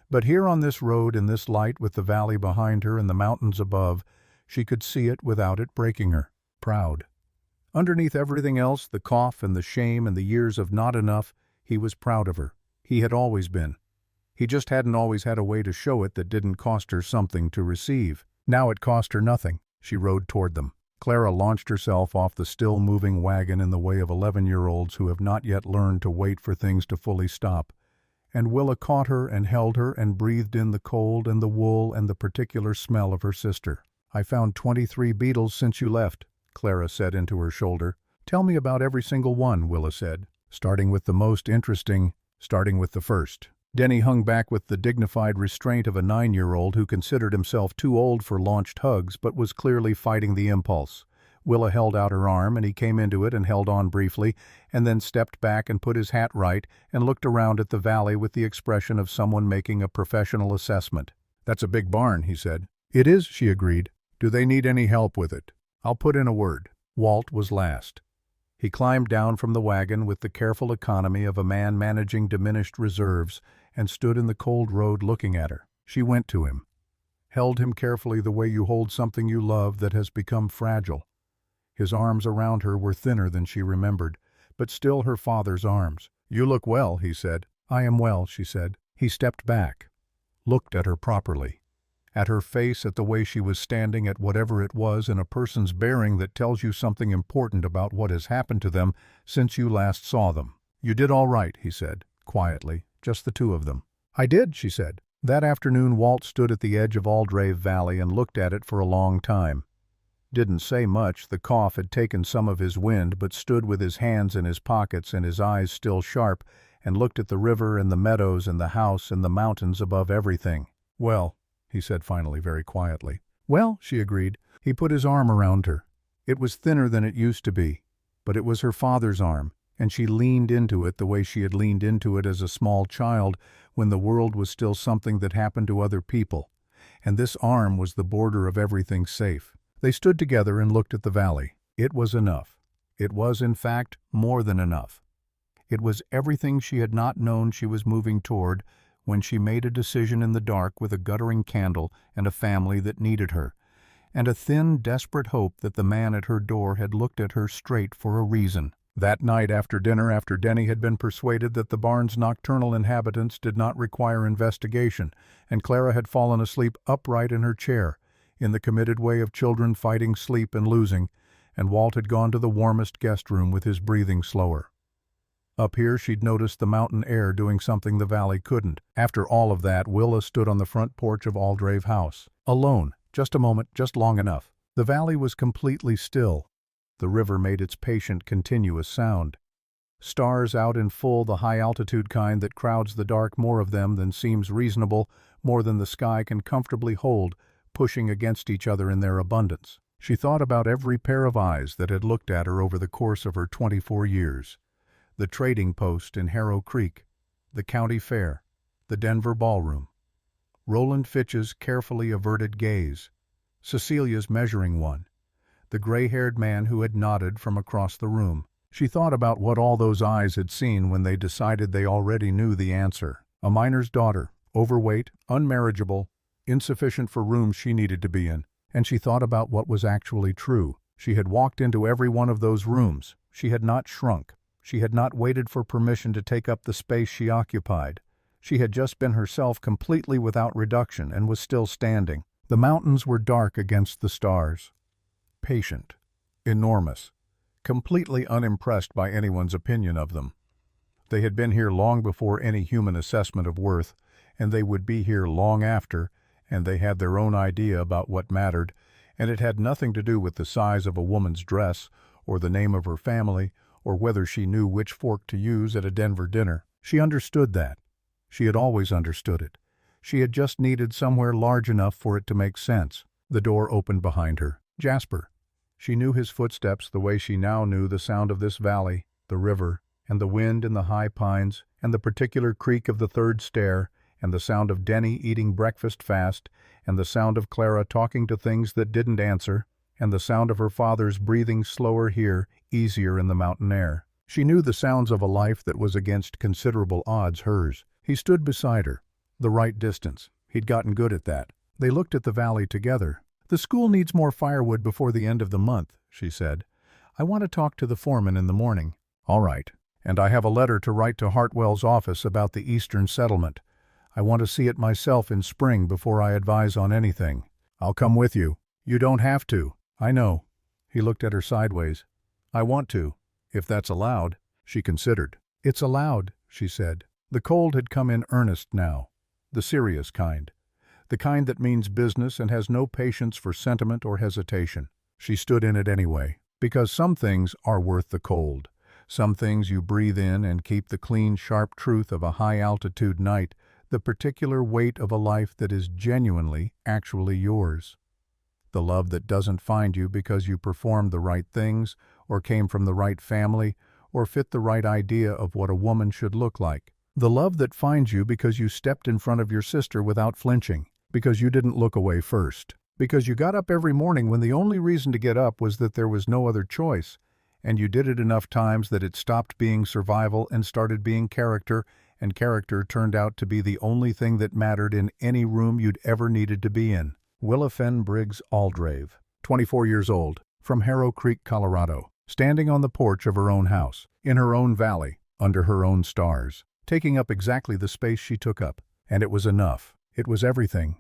But here on this road in this light with the valley behind her and the mountains above, she could see it without it breaking her. Proud. Underneath everything else, the cough and the shame and the years of not enough, he was proud of her. He had always been. He just hadn't always had a way to show it that didn't cost her something to receive. Now it cost her nothing. She rode toward them. Clara launched herself off the still-moving wagon in the way of 11-year-olds who have not yet learned to wait for things to fully stop. And Willa caught her and held her and breathed in the cold and the wool and the particular smell of her sister. "I found 23 beetles since you left," Clara said into her shoulder. "Tell me about every single one," Willa said, starting with the most interesting, starting with the first. Denny hung back with the dignified restraint of a 9-year-old who considered himself too old for launched hugs but was clearly fighting the impulse. Willa held out her arm and he came into it and held on briefly, and then stepped back and put his hat right and looked around at the valley with the expression of someone making a professional assessment. "That's a big barn," he said. "It is," she agreed. "Do they need any help with it? I'll put in a word." Walt was last. He climbed down from the wagon with the careful economy of a man managing diminished reserves and stood in the cold road looking at her. She went to him, held him carefully the way you hold something you love that has become fragile. His arms around her were thinner than she remembered, but still her father's arms. "You look well," he said. "I am well," she said. He stepped back, looked at her properly. At her face, at the way she was standing, at whatever it was in a person's bearing that tells you something important about what has happened to them since you last saw them. "You did all right," he said, quietly, "just the two of them." "I did," she said. That afternoon Walt stood at the edge of Aldrave Valley and looked at it for a long time. Didn't say much, the cough had taken some of his wind, but stood with his hands in his pockets and his eyes still sharp, and looked at the river and the meadows and the house and the mountains above everything. "Well," he said finally, very quietly. "Well," she agreed. He put his arm around her. It was thinner than it used to be, but it was her father's arm, and she leaned into it the way she had leaned into it as a small child when the world was still something that happened to other people, and this arm was the border of everything safe. They stood together and looked at the valley. It was enough. It was, in fact, more than enough. It was everything she had not known she was moving toward when she made a decision in the dark with a guttering candle and a family that needed her, and a thin, desperate hope that the man at her door had looked at her straight for a reason. That night after dinner, after Denny had been persuaded that the barn's nocturnal inhabitants did not require investigation, and Clara had fallen asleep upright in her chair, in the committed way of children fighting sleep and losing, and Walt had gone to the warmest guest room with his breathing slower. Up here she'd noticed the mountain air doing something the valley couldn't. After all of that, Willa stood on the front porch of Aldrave House. Alone. Just a moment, just long enough. The valley was completely still. The river made its patient, continuous sound. Stars out in full, the high-altitude kind that crowds the dark, more of them than seems reasonable, more than the sky can comfortably hold, pushing against each other in their abundance. She thought about every pair of eyes that had looked at her over the course of her 24 years. The trading post in Harrow Creek, the county fair, the Denver ballroom, Roland Fitch's carefully averted gaze, Cecilia's measuring one, the gray-haired man who had nodded from across the room. She thought about what all those eyes had seen when they decided they already knew the answer. A miner's daughter, overweight, unmarriageable, insufficient for rooms she needed to be in. And she thought about what was actually true. She had walked into every one of those rooms. She had not shrunk. She had not waited for permission to take up the space she occupied. She had just been herself, completely without reduction, and was still standing. The mountains were dark against the stars. Patient. Enormous. Completely unimpressed by anyone's opinion of them. They had been here long before any human assessment of worth, and they would be here long after, and they had their own idea about what mattered, and it had nothing to do with the size of a woman's dress, or the name of her family, or whether she knew which fork to use at a Denver dinner. She understood that. She had always understood it. She had just needed somewhere large enough for it to make sense. The door opened behind her. Jasper. She knew his footsteps the way she now knew the sound of this valley, the river, and the wind in the high pines, and the particular creak of the third stair, and the sound of Denny eating breakfast fast, and the sound of Clara talking to things that didn't answer, and the sound of her father's breathing slower here, easier in the mountain air. She knew the sounds of a life that was against considerable odds hers. He stood beside her. The right distance. He'd gotten good at that. They looked at the valley together. "The school needs more firewood before the end of the month," she said. "I want to talk to the foreman in the morning." "All right. And I have a letter to write to Hartwell's office about the Eastern Settlement. I want to see it myself in spring before I advise on anything. I'll come with you." "You don't have to." "I know." He looked at her sideways. "I want to, if that's allowed." She considered. "It's allowed," she said. The cold had come in earnest now. The serious kind. The kind that means business and has no patience for sentiment or hesitation. She stood in it anyway. Because some things are worth the cold. Some things you breathe in and keep the clean, sharp truth of a high-altitude night, the particular weight of a life that is genuinely, actually yours. The love that doesn't find you because you performed the right things, or came from the right family, or fit the right idea of what a woman should look like. The love that finds you because you stepped in front of your sister without flinching, because you didn't look away first, because you got up every morning when the only reason to get up was that there was no other choice, and you did it enough times that it stopped being survival and started being character, and character turned out to be the only thing that mattered in any room you'd ever needed to be in. Willa Fenn Briggs Aldrave, 24 years old, from Harrow Creek, Colorado, standing on the porch of her own house, in her own valley, under her own stars, taking up exactly the space she took up. And it was enough. It was everything.